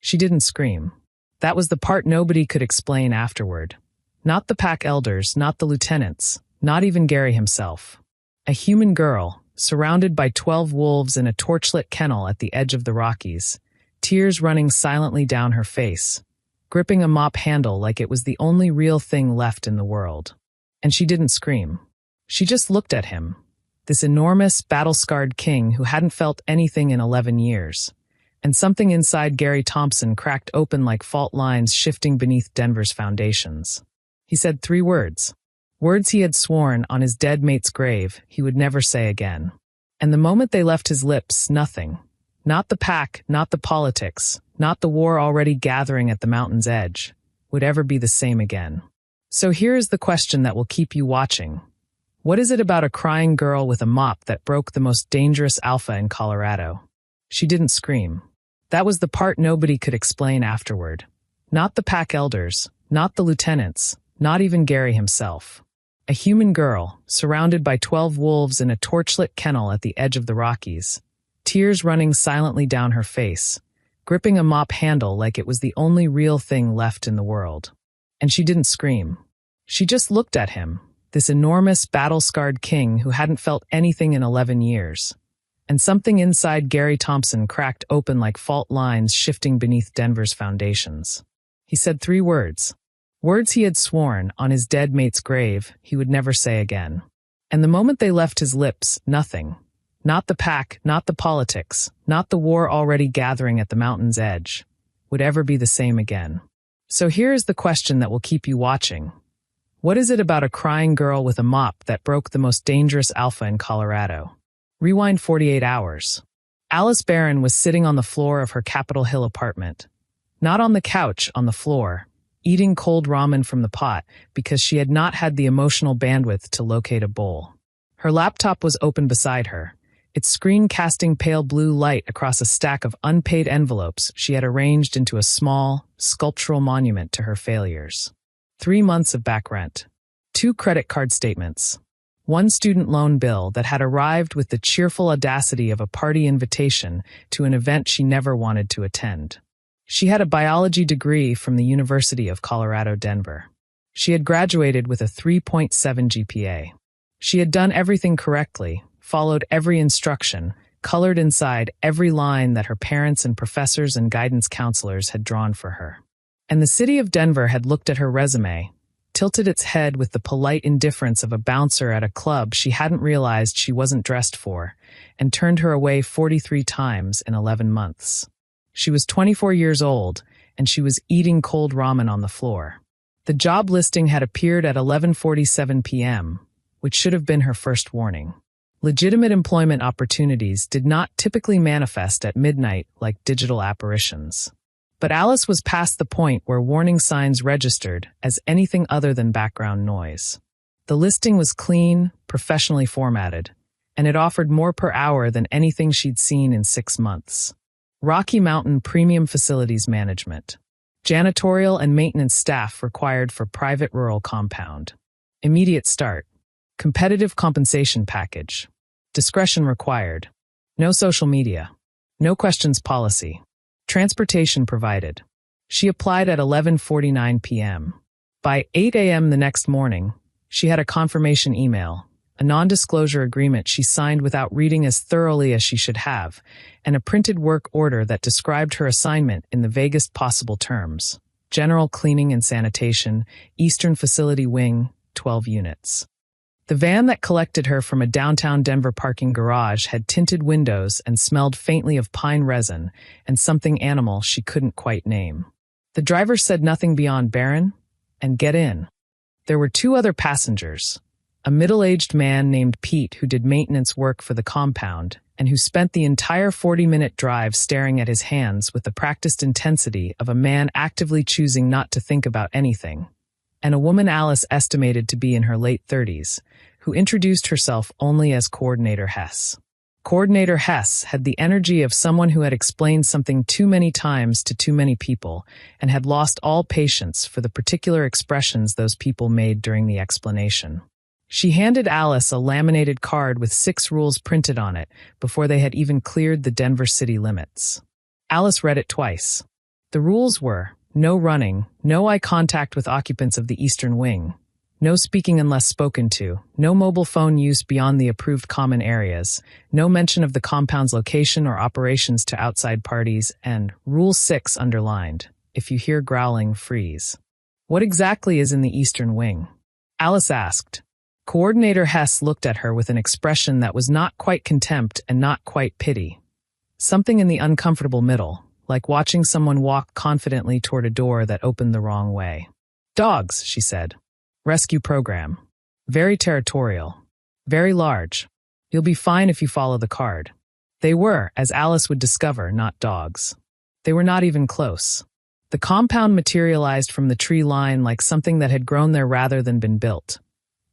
She didn't scream. That was the part nobody could explain afterward. Not the pack elders, not the lieutenants, not even Gary himself. A human girl, surrounded by 12 wolves in a torchlit kennel at the edge of the Rockies, tears running silently down her face, gripping a mop handle like it was the only real thing left in the world. And she didn't scream. She just looked at him, this enormous, battle-scarred king who hadn't felt anything in 11 years. And something inside Gary Thompson cracked open like fault lines shifting beneath Denver's foundations. He said 3 words. Words he had sworn on his dead mate's grave he would never say again. And the moment they left his lips, nothing. Not the pack, not the politics, not the war already gathering at the mountain's edge, would ever be the same again. So here is the question that will keep you watching. What is it about a crying girl with a mop that broke the most dangerous alpha in Colorado? She didn't scream. That was the part nobody could explain afterward. Not the pack elders, not the lieutenants, not even Gary himself. A human girl, surrounded by 12 wolves in a torchlit kennel at the edge of the Rockies, tears running silently down her face, gripping a mop handle like it was the only real thing left in the world. And she didn't scream. She just looked at him, this enormous, battle-scarred king who hadn't felt anything in 11 years. And something inside Gary Thompson cracked open like fault lines shifting beneath Denver's foundations. He said 3 words. Words he had sworn on his dead mate's grave he would never say again. And the moment they left his lips, nothing. Not the pack, not the politics, not the war already gathering at the mountain's edge, would ever be the same again. So here is the question that will keep you watching. What is it about a crying girl with a mop that broke the most dangerous alpha in Colorado? Rewind 48 hours. Alice Barron was sitting on the floor of her Capitol Hill apartment. Not on the couch, on the floor, eating cold ramen from the pot because she had not had the emotional bandwidth to locate a bowl. Her laptop was open beside her, its screen casting pale blue light across a stack of unpaid envelopes she had arranged into a small, sculptural monument to her failures. 3 months of back rent. 2 credit card statements. 1 student loan bill that had arrived with the cheerful audacity of a party invitation to an event she never wanted to attend. She had a biology degree from the University of Colorado, Denver. She had graduated with a 3.7 GPA. She had done everything correctly, followed every instruction, colored inside every line that her parents and professors and guidance counselors had drawn for her. And the city of Denver had looked at her resume, tilted its head with the polite indifference of a bouncer at a club she hadn't realized she wasn't dressed for, and turned her away 43 times in 11 months. She was 24 years old, and she was eating cold ramen on the floor. The job listing had appeared at 11:47 p.m., which should have been her first warning. Legitimate employment opportunities did not typically manifest at midnight like digital apparitions. But Alice was past the point where warning signs registered as anything other than background noise. The listing was clean, professionally formatted, and it offered more per hour than anything she'd seen in 6 months. Rocky Mountain Premium Facilities Management. Janitorial and maintenance staff required for private rural compound. Immediate start. Competitive compensation package. Discretion required. No social media. No questions policy. Transportation provided. She applied at 11:49 p.m. By 8 a.m. the next morning, she had a confirmation email, a non-disclosure agreement she signed without reading as thoroughly as she should have, and a printed work order that described her assignment in the vaguest possible terms. General cleaning and sanitation, Eastern Facility Wing, 12 units. The van that collected her from a downtown Denver parking garage had tinted windows and smelled faintly of pine resin and something animal she couldn't quite name. The driver said nothing beyond Barron and get in. There were 2 other passengers, a middle-aged man named Pete who did maintenance work for the compound and who spent the entire 40-minute drive staring at his hands with the practiced intensity of a man actively choosing not to think about anything, and a woman Alice estimated to be in her late 30s, who introduced herself only as Coordinator Hess. Coordinator Hess had the energy of someone who had explained something too many times to too many people and had lost all patience for the particular expressions those people made during the explanation. She handed Alice a laminated card with 6 rules printed on it before they had even cleared the Denver city limits. Alice read it twice. The rules were no running, no eye contact with occupants of the eastern wing, no speaking unless spoken to, no mobile phone use beyond the approved common areas, no mention of the compound's location or operations to outside parties, and Rule 6 underlined, if you hear growling, freeze. What exactly is in the eastern wing? Alice asked. Coordinator Hess looked at her with an expression that was not quite contempt and not quite pity. Something in the uncomfortable middle, like watching someone walk confidently toward a door that opened the wrong way. Dogs, she said. Rescue program. Very territorial. Very large. You'll be fine if you follow the card. They were, as Alice would discover, not dogs. They were not even close. The compound materialized from the tree line like something that had grown there rather than been built.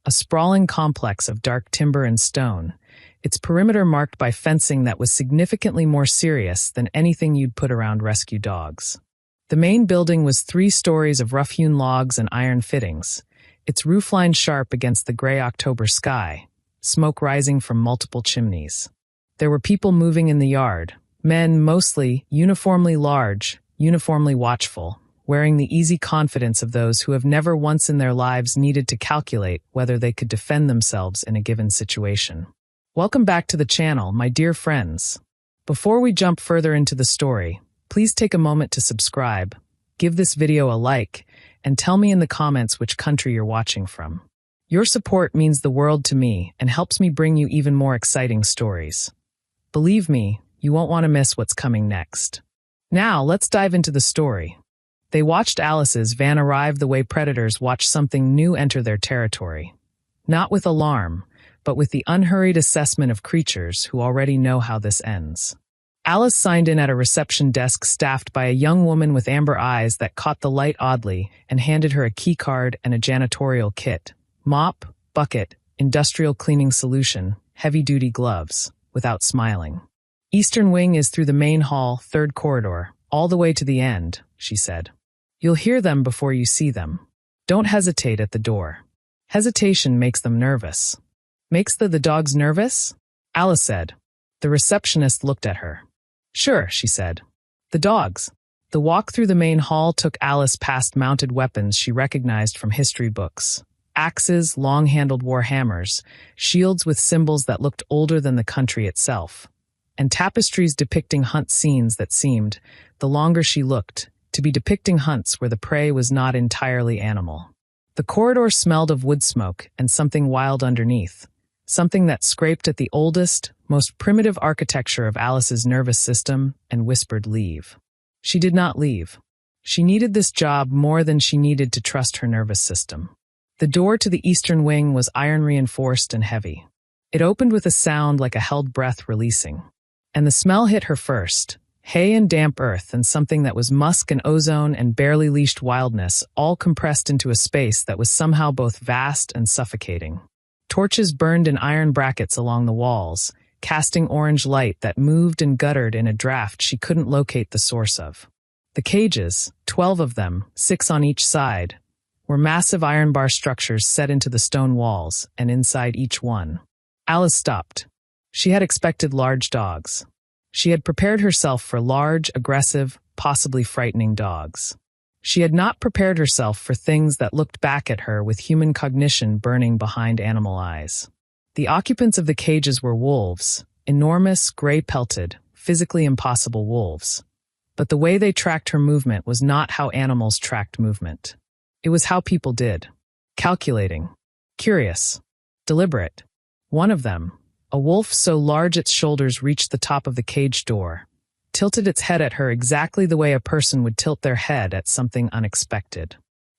A sprawling complex of dark timber and stone, its perimeter marked by fencing that was significantly more serious than anything you'd put around rescue dogs. The main building was 3 stories of rough-hewn logs and iron fittings, its roofline sharp against the gray October sky, smoke rising from multiple chimneys. There were people moving in the yard, men mostly, uniformly large, uniformly watchful, wearing the easy confidence of those who have never once in their lives needed to calculate whether they could defend themselves in a given situation. Welcome back to the channel, my dear friends. Before we jump further into the story, please take a moment to subscribe, give this video a like, and tell me in the comments which country you're watching from. Your support means the world to me and helps me bring you even more exciting stories. Believe me, you won't want to miss what's coming next. Now, let's dive into the story. They watched Alice's van arrive the way predators watch something new enter their territory. Not with alarm, but with the unhurried assessment of creatures who already know how this ends. Alice signed in at a reception desk staffed by a young woman with amber eyes that caught the light oddly and handed her a key card and a janitorial kit. Mop, bucket, industrial cleaning solution, heavy-duty gloves, without smiling. Eastern wing is through the main hall, 3rd corridor, all the way to the end, she said. You'll hear them before you see them. Don't hesitate at the door. Hesitation makes them nervous. Makes the dogs nervous? Alice said. The receptionist looked at her. Sure, she said. The dogs. The walk through the main hall took Alice past mounted weapons she recognized from history books. Axes, long-handled war hammers, shields with symbols that looked older than the country itself, and tapestries depicting hunt scenes that seemed, the longer she looked, to be depicting hunts where the prey was not entirely animal. The corridor smelled of wood smoke and something wild underneath, something that scraped at the oldest, most primitive architecture of Alice's nervous system and whispered leave. She did not leave. She needed this job more than she needed to trust her nervous system. The door to the eastern wing was iron-reinforced and heavy. It opened with a sound like a held breath releasing. And the smell hit her first. Hay and damp earth and something that was musk and ozone and barely leashed wildness, all compressed into a space that was somehow both vast and suffocating. Torches burned in iron brackets along the walls, casting orange light that moved and guttered in a draft she couldn't locate the source of. The cages, 12 of them, 6 on each side, were massive iron bar structures set into the stone walls, and inside each one. Alice stopped. She had expected large dogs. She had prepared herself for large, aggressive, possibly frightening dogs. She had not prepared herself for things that looked back at her with human cognition burning behind animal eyes. The occupants of the cages were wolves, enormous, gray-pelted, physically impossible wolves. But the way they tracked her movement was not how animals tracked movement. It was how people did. Calculating. Curious. Deliberate. One of them, a wolf so large its shoulders reached the top of the cage door, tilted its head at her exactly the way a person would tilt their head at something unexpected.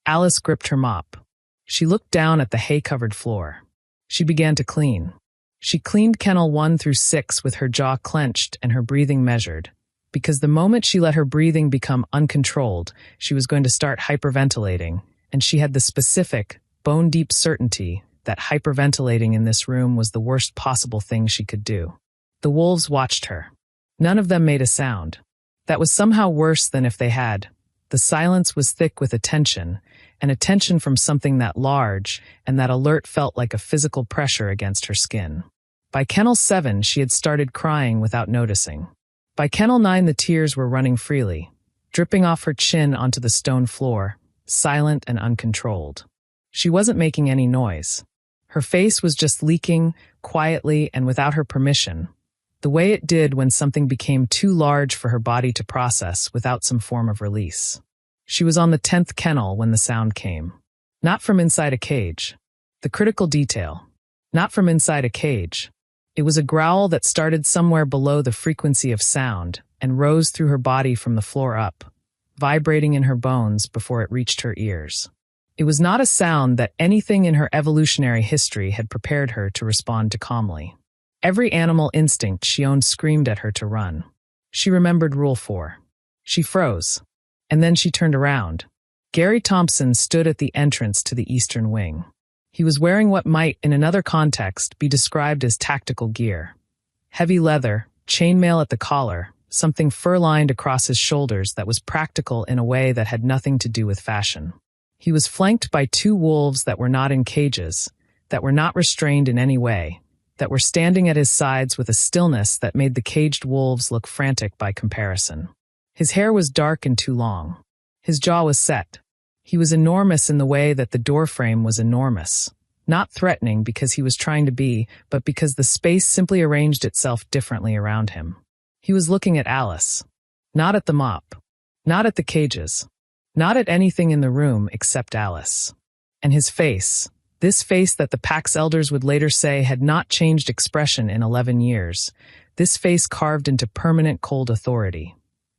Alice gripped her mop. She looked down at the hay-covered floor. She began to clean. She cleaned kennel 1 through 6 with her jaw clenched and her breathing measured, because the moment she let her breathing become uncontrolled, she was going to start hyperventilating, and she had the specific, bone-deep certainty that hyperventilating in this room was the worst possible thing she could do. The wolves watched her. None of them made a sound. That was somehow worse than if they had. The silence was thick with attention, and attention from something that large, and that alert felt like a physical pressure against her skin. By kennel 7, she had started crying without noticing. By kennel 9, the tears were running freely. dripping off her chin onto the stone floor, silent and uncontrolled. She wasn't making any noise. Her face was just leaking, quietly and without her permission, the way it did when something became too large for her body to process without some form of release. She was on the 10th kennel when the sound came. Not from inside a cage. The critical detail. Not from inside a cage. It was a growl that started somewhere below the frequency of sound and rose through her body from the floor up, vibrating in her bones before it reached her ears. It was not a sound that anything in her evolutionary history had prepared her to respond to calmly. Every animal instinct she owned screamed at her to run. She remembered Rule 4. She froze. And then she turned around. Gary Thompson stood at the entrance to the eastern wing. He was wearing what might, in another context, be described as tactical gear. Heavy leather, chainmail at the collar, something fur-lined across his shoulders that was practical in a way that had nothing to do with fashion. He was flanked by 2 wolves that were not in cages, that were not restrained in any way, that were standing at his sides with a stillness that made the caged wolves look frantic by comparison. His hair was dark and too long. His jaw was set. He was enormous in the way that the doorframe was enormous. Not threatening because he was trying to be, but because the space simply arranged itself differently around him. He was looking at Alice. Not at the mop. Not at the cages. Not at anything in the room except Alice. And his face, this face that the pack's elders would later say had not changed expression in 11 years, this face carved into permanent cold authority.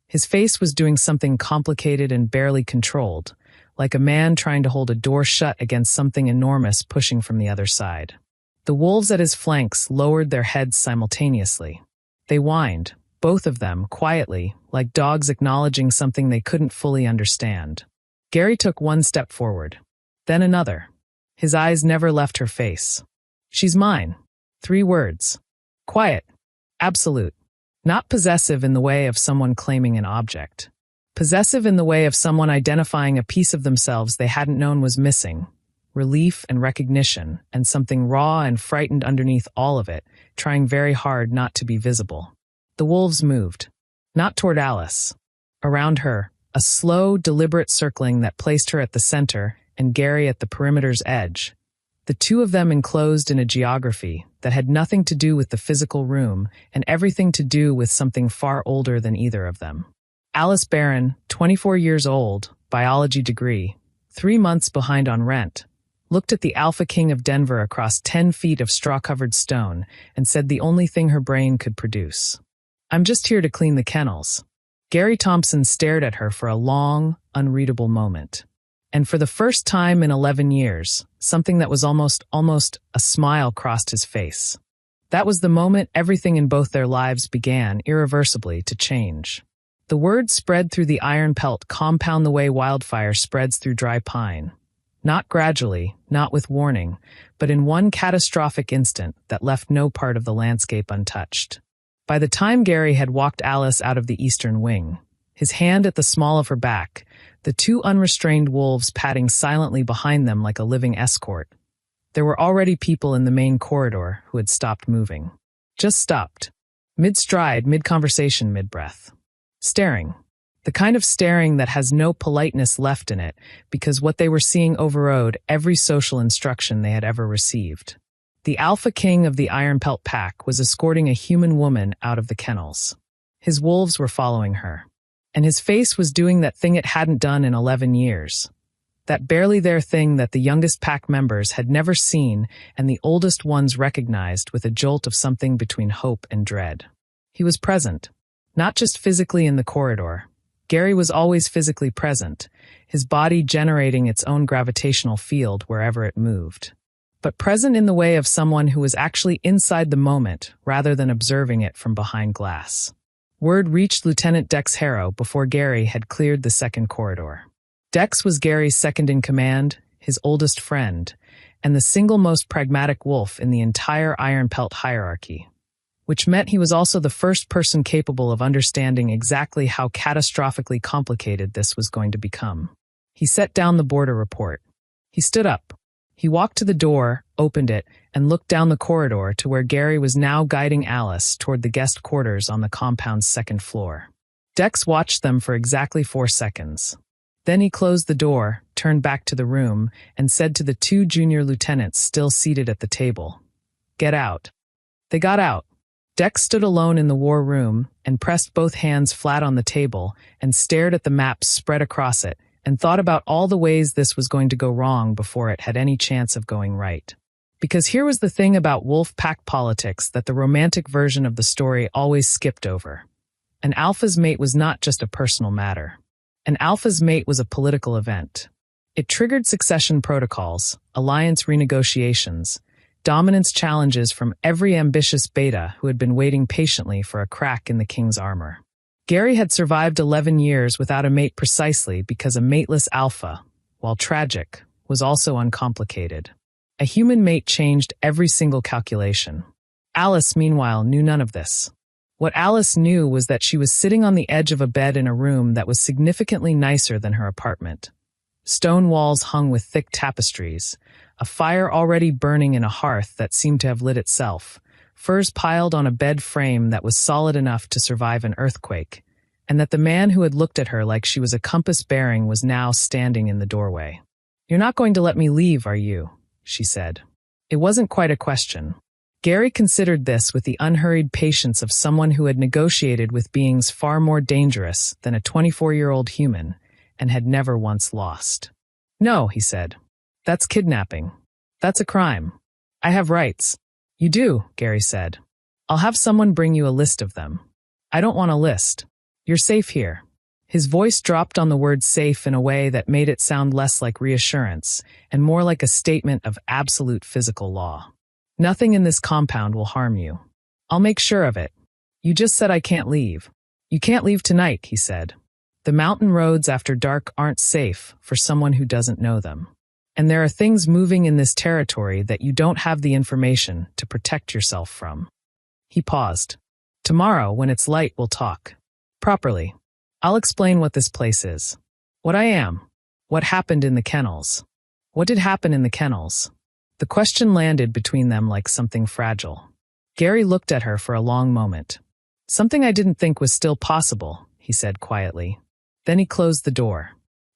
His face was doing something complicated and barely controlled, like a man trying to hold a door shut against something enormous pushing from the other side. The wolves at his flanks lowered their heads simultaneously. They whined, both of them, quietly, like dogs acknowledging something they couldn't fully understand. Gary took one step forward. Then another. His eyes never left her face. She's mine. 3 words. Quiet. Absolute. Not possessive in the way of someone claiming an object. Possessive in the way of someone identifying a piece of themselves they hadn't known was missing. Relief and recognition, and something raw and frightened underneath all of it, trying very hard not to be visible. The wolves moved. Not toward Alice. Around her, a slow, deliberate circling that placed her at the center and Gary at the perimeter's edge. The 2 of them enclosed in a geography that had nothing to do with the physical room and everything to do with something far older than either of them. Alice Barron, 24 years old, biology degree, 3 months behind on rent, looked at the Alpha King of Denver across 10 feet of straw-covered stone and said the only thing her brain could produce. I'm just here to clean the kennels. Gary Thompson stared at her for a long, unreadable moment. And for the first time in 11 years, something that was almost a smile crossed his face. That was the moment everything in both their lives began irreversibly to change. The word spread through the iron pelt compound the way wildfire spreads through dry pine. Not gradually, not with warning, but in one catastrophic instant that left no part of the landscape untouched. By the time Gary had walked Alice out of the eastern wing, his hand at the small of her back, the 2 unrestrained wolves padding silently behind them like a living escort, there were already people in the main corridor who had stopped moving. Just stopped. Mid-stride, mid-conversation, mid-breath. Staring. The kind of staring that has no politeness left in it because what they were seeing overrode every social instruction they had ever received. The Alpha King of the Iron Pelt Pack was escorting a human woman out of the kennels. His wolves were following her. And his face was doing that thing it hadn't done in 11 years. That barely there thing that the youngest pack members had never seen and the oldest ones recognized with a jolt of something between hope and dread. He was present. Not just physically in the corridor. Gary was always physically present, his body generating its own gravitational field wherever it moved. But present in the way of someone who was actually inside the moment rather than observing it from behind glass. Word reached Lieutenant Dex Harrow before Gary had cleared the second corridor. Dex was Gary's second in command, his oldest friend, and the single most pragmatic wolf in the entire Iron Pelt hierarchy. Which meant he was also the first person capable of understanding exactly how catastrophically complicated this was going to become. He set down the border report. He stood up. He walked to the door, opened it, and looked down the corridor to where Gary was now guiding Alice toward the guest quarters on the compound's second floor. Dex watched them for exactly 4 seconds. Then he closed the door, turned back to the room, and said to the 2 junior lieutenants still seated at the table, "Get out." They got out. Dex stood alone in the war room and pressed both hands flat on the table and stared at the maps spread across it and thought about all the ways this was going to go wrong before it had any chance of going right. Because here was the thing about wolf pack politics that the romantic version of the story always skipped over. An alpha's mate was not just a personal matter. An alpha's mate was a political event. It triggered succession protocols, alliance renegotiations, dominance challenges from every ambitious beta who had been waiting patiently for a crack in the king's armor. Gary had survived 11 years without a mate precisely because a mateless alpha, while tragic, was also uncomplicated. A human mate changed every single calculation. Alice, meanwhile, knew none of this. What Alice knew was that she was sitting on the edge of a bed in a room that was significantly nicer than her apartment. Stone walls hung with thick tapestries, a fire already burning in a hearth that seemed to have lit itself, furs piled on a bed frame that was solid enough to survive an earthquake, and that the man who had looked at her like she was a compass bearing was now standing in the doorway. "You're not going to let me leave, are you?" she said. It wasn't quite a question. Gary considered this with the unhurried patience of someone who had negotiated with beings far more dangerous than a 24-year-old human and had never once lost. "No," he said. "That's kidnapping. That's a crime. I have rights." "You do," Gary said. "I'll have someone bring you a list of them." "I don't want a list. You're safe here." His voice dropped on the word safe in a way that made it sound less like reassurance and more like a statement of absolute physical law. "Nothing in this compound will harm you. I'll make sure of it. You just said I can't leave." "You can't leave tonight," he said. "The mountain roads after dark aren't safe for someone who doesn't know them. And there are things moving in this territory that you don't have the information to protect yourself from." He paused. "Tomorrow, when it's light, we'll talk. Properly. I'll explain what this place is. What I am. What happened in the kennels. What did happen in the kennels?" The question landed between them like something fragile. Gary looked at her for a long moment. "Something I didn't think was still possible," he said quietly. Then he closed the door.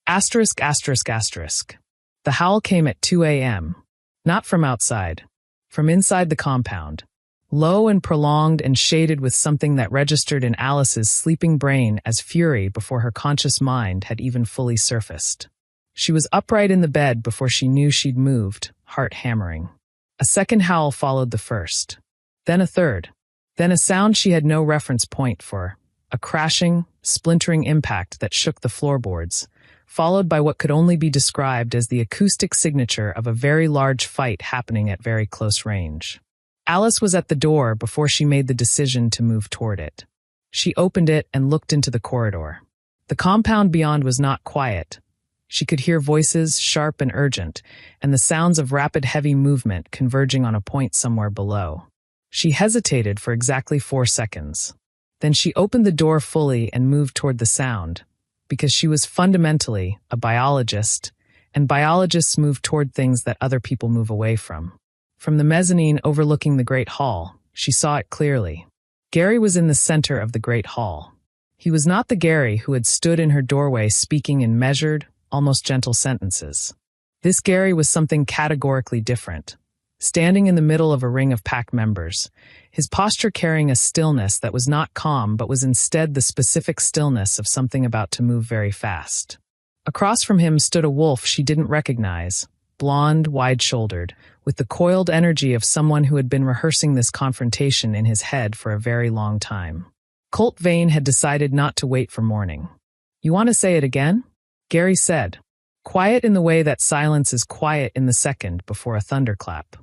Asterisk, asterisk, asterisk. The howl came at 2 a.m. Not from outside. From inside the compound. Low and prolonged and shaded with something that registered in Alice's sleeping brain as fury before her conscious mind had even fully surfaced. She was upright in the bed before she knew she'd moved, heart hammering. A second howl followed the first. Then a third. Then a sound she had no reference point for. A crashing, splintering impact that shook the floorboards, followed by what could only be described as the acoustic signature of a very large fight happening at very close range. Alice was at the door before she made the decision to move toward it. She opened it and looked into the corridor. The compound beyond was not quiet. She could hear voices, sharp and urgent, and the sounds of rapid heavy movement converging on a point somewhere below. She hesitated for exactly 4 seconds. Then she opened the door fully and moved toward the sound, because she was fundamentally a biologist, and biologists move toward things that other people move away from. From the mezzanine overlooking the Great Hall, she saw it clearly. Gary was in the center of the Great Hall. He was not the Gary who had stood in her doorway speaking in measured, almost gentle sentences. This Gary was something categorically different. Standing in the middle of a ring of pack members, his posture carrying a stillness that was not calm but was instead the specific stillness of something about to move very fast. Across from him stood a wolf she didn't recognize, blonde, wide-shouldered, with the coiled energy of someone who had been rehearsing this confrontation in his head for a very long time. Colt Vane had decided not to wait for morning. "You want to say it again?" Gary said, quiet in the way that silence is quiet in the second before a thunderclap.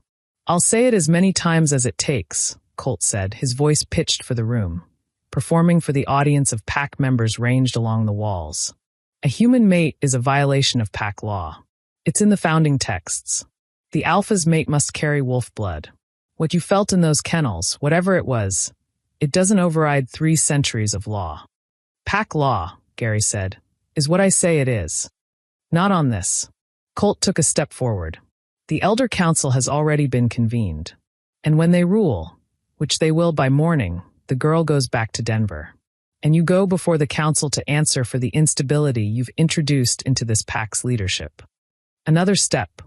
"I'll say it as many times as it takes," Colt said, his voice pitched for the room, performing for the audience of pack members ranged along the walls. "A human mate is a violation of pack law. It's in the founding texts. The alpha's mate must carry wolf blood. What you felt in those kennels, whatever it was, it doesn't override 3 centuries of law." "Pack law," Gary said, "is what I say it is. Not on this." Colt took a step forward. "The Elder Council has already been convened. And when they rule, which they will by morning, the girl goes back to Denver. and you go before the council to answer for the instability you've introduced into this pack's leadership. Another step.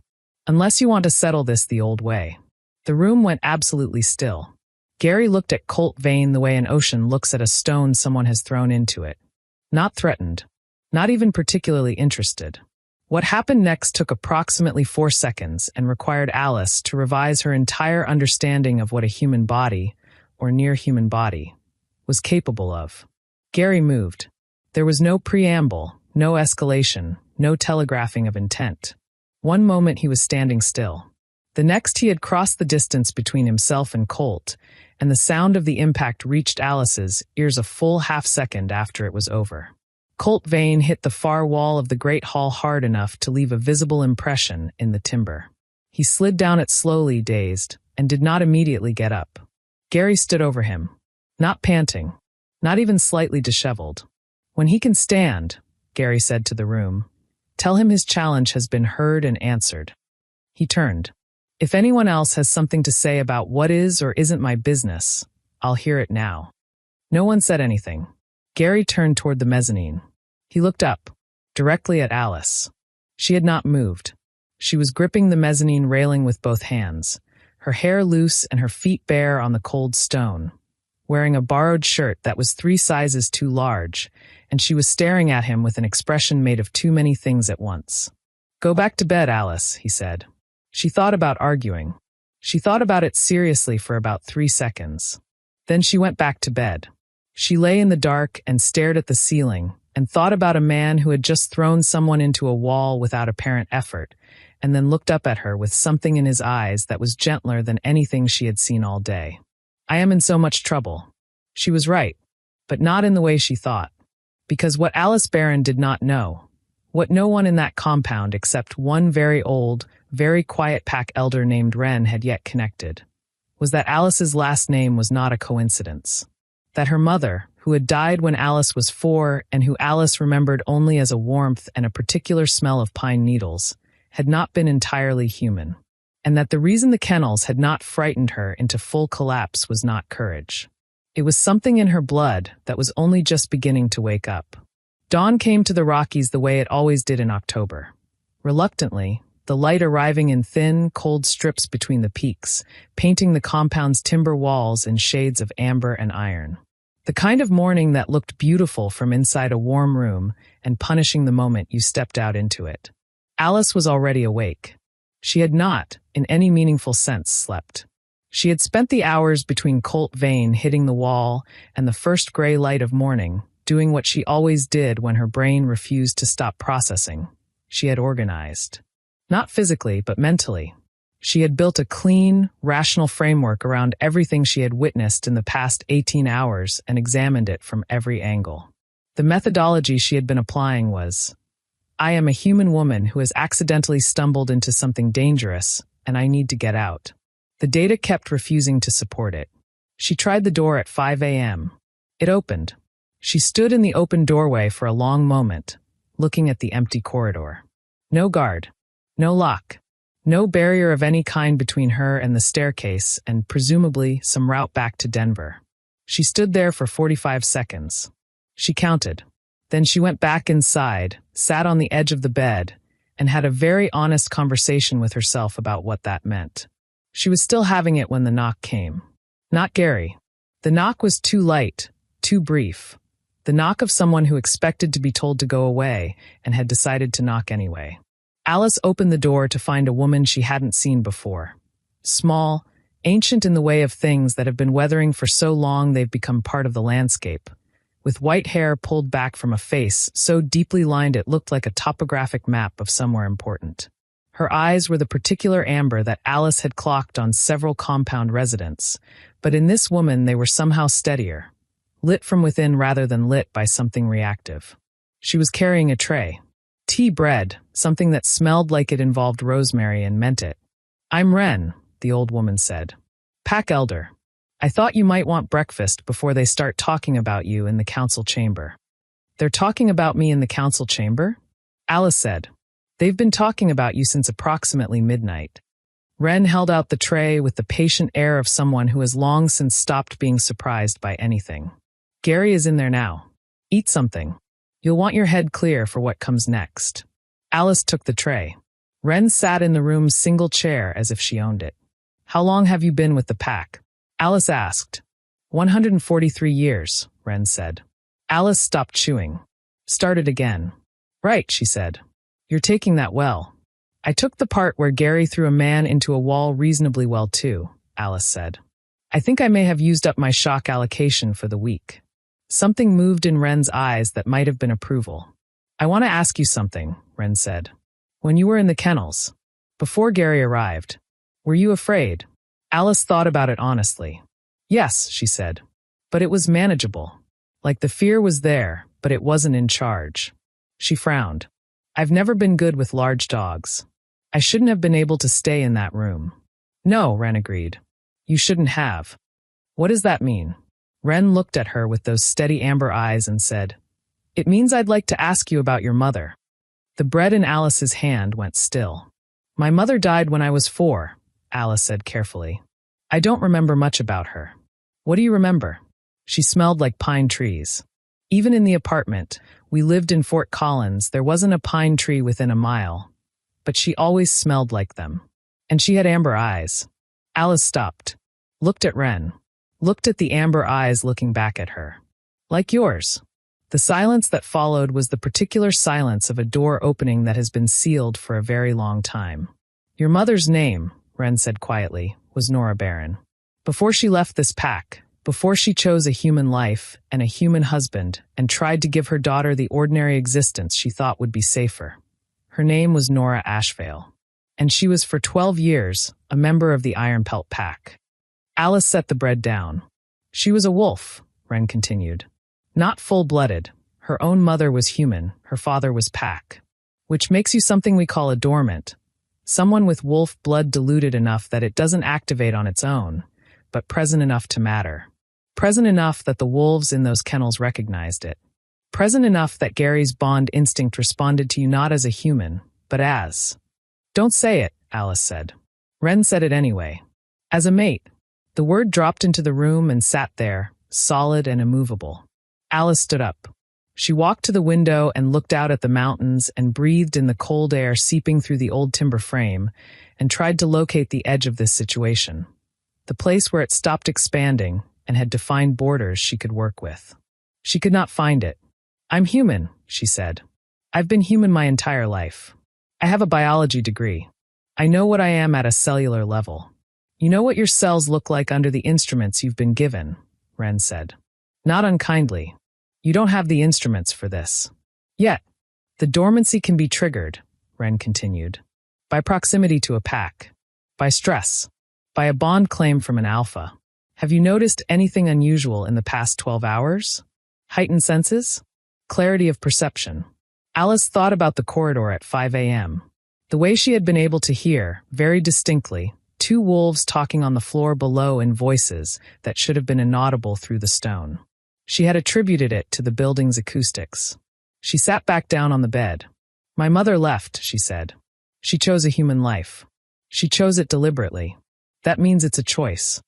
Unless you want to settle this the old way. The room went absolutely still. Gary looked at Colt Vane the way an ocean looks at a stone someone has thrown into it. Not threatened. Not even particularly interested. What happened next took approximately 4 seconds and required Alice to revise her entire understanding of what a human body, or near human body, was capable of. Gary moved. There was no preamble, no escalation, no telegraphing of intent. One moment he was standing still. The next he had crossed the distance between himself and Colt, and the sound of the impact reached Alice's ears a full half-second after it was over. Colt Vane hit the far wall of the great hall hard enough to leave a visible impression in the timber. He slid down it slowly, dazed, and did not immediately get up. Gary stood over him, not panting, not even slightly disheveled. When he can stand, Gary said to the room, tell him his challenge has been heard and answered. He turned. If anyone else has something to say about what is or isn't my business, I'll hear it now. No one said anything. Gary turned toward the mezzanine. He looked up, directly at Alice. She had not moved. She was gripping the mezzanine railing with both hands, her hair loose and her feet bare on the cold stone, wearing a borrowed shirt that was 3 sizes too large, and she was staring at him with an expression made of too many things at once. Go back to bed, Alice, he said. She thought about arguing. She thought about it seriously for about 3 seconds. Then she went back to bed. She lay in the dark and stared at the ceiling and thought about a man who had just thrown someone into a wall without apparent effort, and then looked up at her with something in his eyes that was gentler than anything she had seen all day. I am in so much trouble. She was right, but not in the way she thought. Because what Alice Barron did not know, what no one in that compound except one very old, very quiet pack elder named Wren had yet connected, was that Alice's last name was not a coincidence. That her mother, who had died when Alice was 4 and who Alice remembered only as a warmth and a particular smell of pine needles, had not been entirely human. And that the reason the kennels had not frightened her into full collapse was not courage. It was something in her blood that was only just beginning to wake up. Dawn came to the Rockies the way it always did in October. Reluctantly, the light arriving in thin, cold strips between the peaks, painting the compound's timber walls in shades of amber and iron. The kind of morning that looked beautiful from inside a warm room and punishing the moment you stepped out into it. Alice was already awake. She had not, in any meaningful sense, slept. She had spent the hours between Colt Vane hitting the wall and the first gray light of morning, doing what she always did when her brain refused to stop processing. She had organized. Not physically, but mentally. She had built a clean, rational framework around everything she had witnessed in the past 18 hours and examined it from every angle. The methodology she had been applying was, I am a human woman who has accidentally stumbled into something dangerous, and I need to get out. The data kept refusing to support it. She tried the door at 5 a.m. It opened. She stood in the open doorway for a long moment, looking at the empty corridor. No guard. No lock. No barrier of any kind between her and the staircase and presumably some route back to Denver. She stood there for 45 seconds. She counted. Then she went back inside, sat on the edge of the bed, and had a very honest conversation with herself about what that meant. She was still having it when the knock came. Not Gary. The knock was too light, too brief. The knock of someone who expected to be told to go away and had decided to knock anyway. Alice opened the door to find a woman she hadn't seen before. Small, ancient in the way of things that have been weathering for so long they've become part of the landscape, with white hair pulled back from a face so deeply lined it looked like a topographic map of somewhere important. Her eyes were the particular amber that Alice had clocked on several compound residents, but in this woman they were somehow steadier, lit from within rather than lit by something reactive. She was carrying a tray. Tea bread, something that smelled like it involved rosemary and meant it. I'm Wren, the old woman said. Pack elder. I thought you might want breakfast before they start talking about you in the council chamber. They're talking about me in the council chamber? Alice said. They've been talking about you since approximately midnight. Wren held out the tray with the patient air of someone who has long since stopped being surprised by anything. Gary is in there now. Eat something. You'll want your head clear for what comes next. Alice took the tray. Wren sat in the room's single chair as if she owned it. How long have you been with the pack? Alice asked. 143 years, Wren said. Alice stopped chewing. Started again. Right, she said. You're taking that well. I took the part where Gary threw a man into a wall reasonably well too, Alice said. I think I may have used up my shock allocation for the week. Something moved in Wren's eyes that might have been approval. I want to ask you something, Wren said. When you were in the kennels, before Gary arrived, were you afraid? Alice thought about it honestly. Yes, she said. But it was manageable. Like the fear was there, but it wasn't in charge. She frowned. I've never been good with large dogs. I shouldn't have been able to stay in that room. No, Wren agreed. You shouldn't have. What does that mean? Wren looked at her with those steady amber eyes and said, It means I'd like to ask you about your mother. The bread in Alice's hand went still. My mother died when I was 4, Alice said carefully. I don't remember much about her. What do you remember? She smelled like pine trees. Even in the apartment, we lived in Fort Collins, there wasn't a pine tree within a mile. But she always smelled like them. And she had amber eyes. Alice stopped. Looked at Wren. Looked at the amber eyes looking back at her. Like yours. The silence that followed was the particular silence of a door opening that has been sealed for a very long time. Your mother's name, Wren said quietly, was Nora Barron. Before she left this pack, before she chose a human life and a human husband and tried to give her daughter the ordinary existence she thought would be safer, her name was Nora Ashvale. And she was for 12 years a member of the Iron Pelt Pack. Alice set the bread down. She was a wolf, Wren continued. Not full-blooded. Her own mother was human, her father was pack. Which makes you something we call a dormant. Someone with wolf blood diluted enough that it doesn't activate on its own, but present enough to matter. Present enough that the wolves in those kennels recognized it. Present enough that Gary's bond instinct responded to you not as a human, but as... Don't say it, Alice said. Wren said it anyway. As a mate. The word dropped into the room and sat there, solid and immovable. Alice stood up. She walked to the window and looked out at the mountains and breathed in the cold air seeping through the old timber frame and tried to locate the edge of this situation. The place where it stopped expanding and had defined borders she could work with. She could not find it. I'm human, she said. I've been human my entire life. I have a biology degree. I know what I am at a cellular level. You know what your cells look like under the instruments you've been given, Wren said. Not unkindly. You don't have the instruments for this. Yet, the dormancy can be triggered, Wren continued. By proximity to a pack. By stress. By a bond claim from an alpha. Have you noticed anything unusual in the past 12 hours? Heightened senses? Clarity of perception. Alice thought about the corridor at 5 a.m. The way she had been able to hear, very distinctly, 2 wolves talking on the floor below in voices that should have been inaudible through the stone. She had attributed it to the building's acoustics. She sat back down on the bed. My mother left, she said. She chose a human life. She chose it deliberately. That means it's a choice.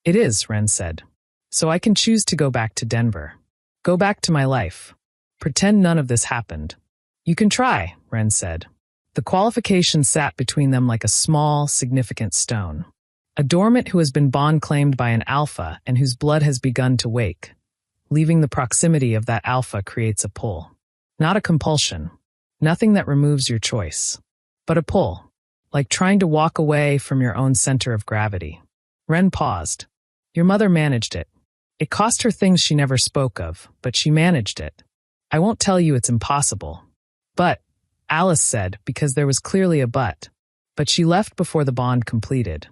It is, Wren said. So I can choose to go back to Denver. Go back to my life. Pretend none of this happened. You can try, Wren said. The qualification sat between them like a small, significant stone. A dormant who has been bond claimed by an alpha and whose blood has begun to wake. Leaving the proximity of that alpha creates a pull. Not a compulsion. Nothing that removes your choice. But a pull. Like trying to walk away from your own center of gravity. Wren paused. Your mother managed it. It cost her things she never spoke of, but she managed it. I won't tell you it's impossible. But, Alice said, because there was clearly a but. But she left before the bond completed.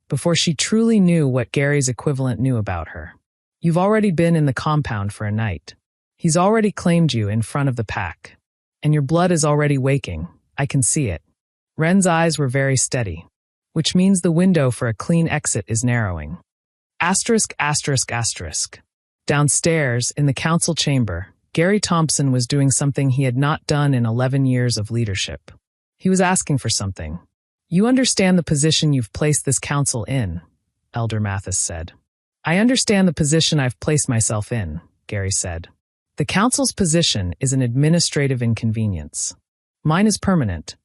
Before she truly knew what Gary's equivalent knew about her. You've already been in the compound for a night. He's already claimed you in front of the pack. And your blood is already waking. I can see it. Wren's eyes were very steady. Which means the window for a clean exit is narrowing. Asterisk, asterisk, asterisk. Downstairs, in the council chamber, Gary Thompson was doing something he had not done in 11 years of leadership. He was asking for something. You understand the position you've placed this council in, Elder Mathis said. I understand the position I've placed myself in, Gary said. The council's position is an administrative inconvenience. Mine is permanent.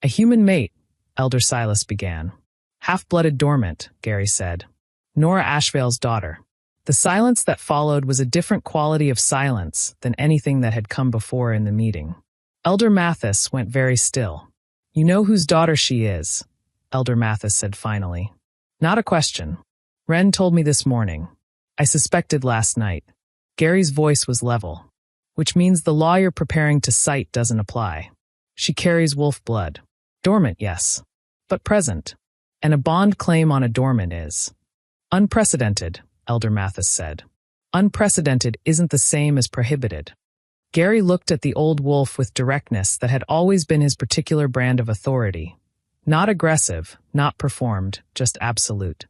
A human mate, Elder Silas began. Half-blooded dormant, Gary said. Nora Ashvale's daughter. The silence that followed was a different quality of silence than anything that had come before in the meeting. Elder Mathis went very still. You know whose daughter she is, Elder Mathis said finally. Not a question. Wren told me this morning. I suspected last night. Gary's voice was level. Which means the law you're preparing to cite doesn't apply. She carries wolf blood. Dormant, yes. But present. And a bond claim on a dormant is. Unprecedented, Elder Mathis said. Unprecedented isn't the same as prohibited. Gary looked at the old wolf with directness that had always been his particular brand of authority. Not aggressive, not performed, just absolute.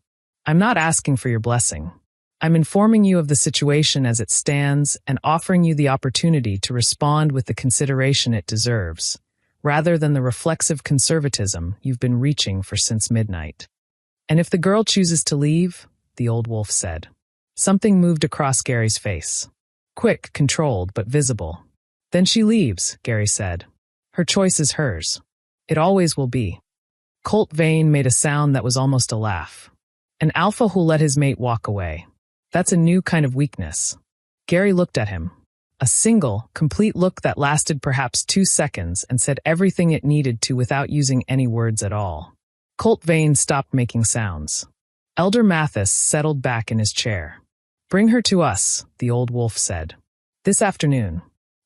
I'm not asking for your blessing. I'm informing you of the situation as it stands and offering you the opportunity to respond with the consideration it deserves, rather than the reflexive conservatism you've been reaching for since midnight. And if the girl chooses to leave, the old wolf said. Something moved across Gary's face. Quick, controlled, but visible. Then she leaves, Gary said. Her choice is hers. It always will be. Colt Vane made a sound that was almost a laugh. An alpha who'll let his mate walk away. That's a new kind of weakness. Gary looked at him. A single, complete look that lasted perhaps 2 seconds and said everything it needed to without using any words at all. Colt Vane stopped making sounds. Elder Mathis settled back in his chair. Bring her to us, the old wolf said. This afternoon.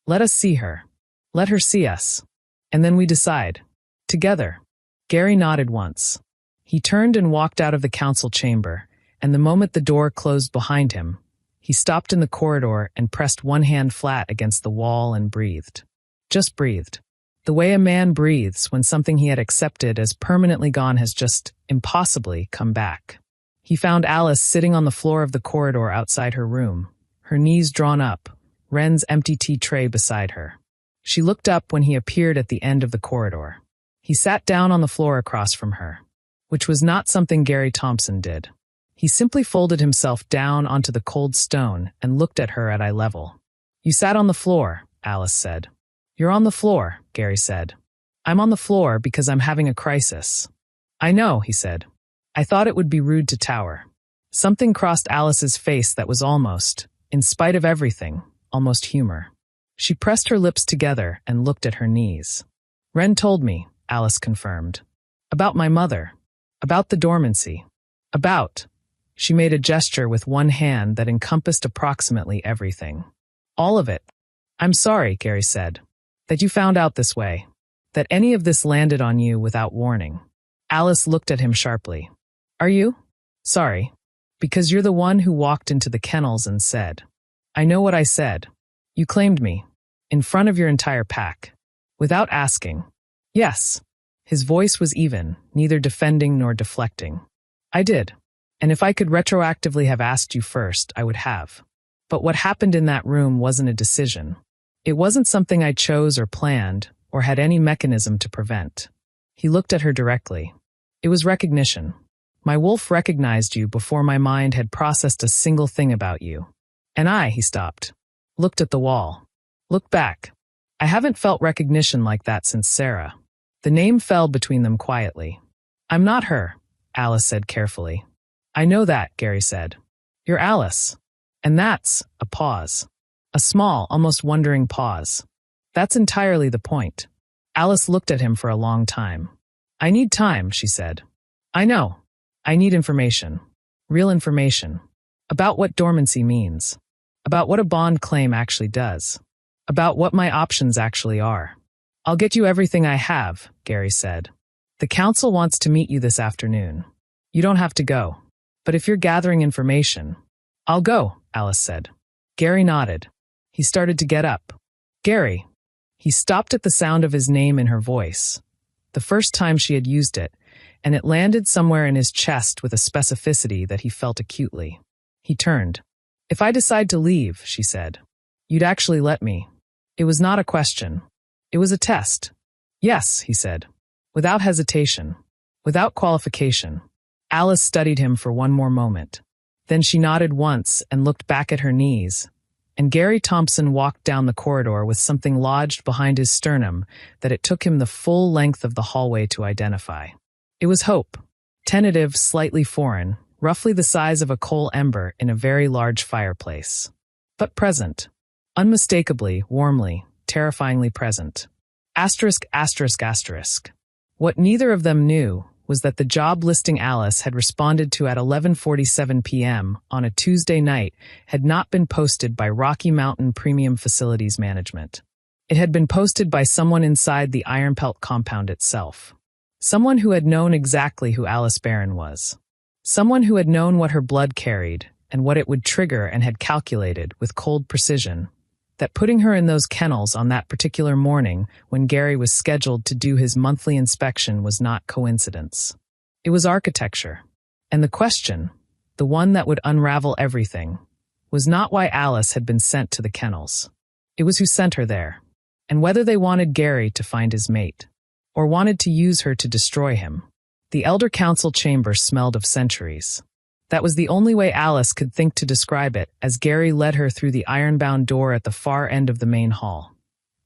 Let us see her. Let her see us. And then we decide. Together. Gary nodded once. He turned and walked out of the council chamber, and the moment the door closed behind him, he stopped in the corridor and pressed one hand flat against the wall and breathed. Just breathed. The way a man breathes when something he had accepted as permanently gone has just impossibly come back. He found Alice sitting on the floor of the corridor outside her room, her knees drawn up, Wren's empty tea tray beside her. She looked up when he appeared at the end of the corridor. He sat down on the floor across from her, which was not something Gary Thompson did. He simply folded himself down onto the cold stone and looked at her at eye level. You sat on the floor, Alice said. You're on the floor, Gary said. I'm on the floor because I'm having a crisis. I know, he said. I thought it would be rude to tower. Something crossed Alice's face that was almost, in spite of everything, almost humor. She pressed her lips together and looked at her knees. Wren told me, Alice confirmed. About my mother. About the dormancy. About. She made a gesture with one hand that encompassed approximately everything. All of it. I'm sorry, Gary said, that you found out this way. That any of this landed on you without warning. Alice looked at him sharply. Are you? Sorry. Because you're the one who walked into the kennels and said. I know what I said. You claimed me. In front of your entire pack. Without asking. Yes. His voice was even, neither defending nor deflecting. I did. And if I could retroactively have asked you first, I would have. But what happened in that room wasn't a decision. It wasn't something I chose or planned, or had any mechanism to prevent. He looked at her directly. It was recognition. My wolf recognized you before my mind had processed a single thing about you. And I, he stopped. Looked at the wall. Looked back. I haven't felt recognition like that since Sarah. The name fell between them quietly. I'm not her, Alice said carefully. I know that, Gary said. You're Alice. And that's a pause. A small, almost wondering pause. That's entirely the point. Alice looked at him for a long time. I need time, she said. I know. I need information. Real information. About what dormancy means. About what a bond claim actually does. About what my options actually are. I'll get you everything I have, Gary said. The council wants to meet you this afternoon. You don't have to go. But if you're gathering information, I'll go, Alice said. Gary nodded. He started to get up. Gary. He stopped at the sound of his name in her voice. The first time she had used it, and it landed somewhere in his chest with a specificity that he felt acutely. He turned. If I decide to leave, she said, you'd actually let me. It was not a question. It was a test. Yes, he said. Without hesitation. Without qualification. Alice studied him for one more moment. Then she nodded once and looked back at her knees, and Gary Thompson walked down the corridor with something lodged behind his sternum that it took him the full length of the hallway to identify. It was hope. Tentative, slightly foreign, roughly the size of a coal ember in a very large fireplace. But present. Unmistakably, warmly, terrifyingly present. Asterisk, asterisk, asterisk. What neither of them knew was that the job listing Alice had responded to at 11:47 p.m. on a Tuesday night had not been posted by Rocky Mountain Premium Facilities Management. It had been posted by someone inside the Iron Pelt compound itself. Someone who had known exactly who Alice Barron was. Someone who had known what her blood carried and what it would trigger and had calculated with cold precision that putting her in those kennels on that particular morning when Gary was scheduled to do his monthly inspection was not coincidence. It was architecture. And the question, the one that would unravel everything, was not why Alice had been sent to the kennels. It was who sent her there, and whether they wanted Gary to find his mate, or wanted to use her to destroy him. The Elder Council chamber smelled of centuries. That was the only way Alice could think to describe it as Gary led her through the iron-bound door at the far end of the main hall.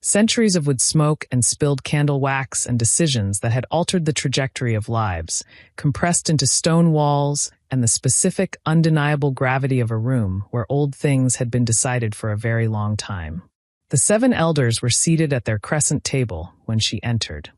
Centuries of wood smoke and spilled candle wax and decisions that had altered the trajectory of lives, compressed into stone walls and the specific, undeniable gravity of a room where old things had been decided for a very long time. The 7 elders were seated at their crescent table when she entered.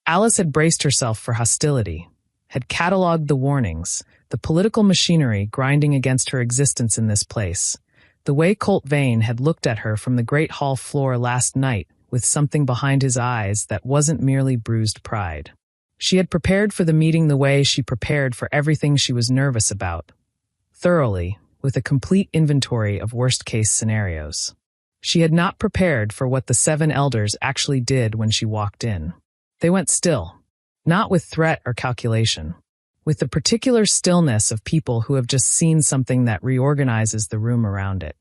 Alice had braced herself for hostility, had catalogued the warnings, the political machinery grinding against her existence in this place, the way Colt Vane had looked at her from the great hall floor last night with something behind his eyes that wasn't merely bruised pride. She had prepared for the meeting the way she prepared for everything she was nervous about, thoroughly, with a complete inventory of worst-case scenarios. She had not prepared for what the 7 elders actually did when she walked in. They went still, not with threat or calculation, with the particular stillness of people who have just seen something that reorganizes the room around it.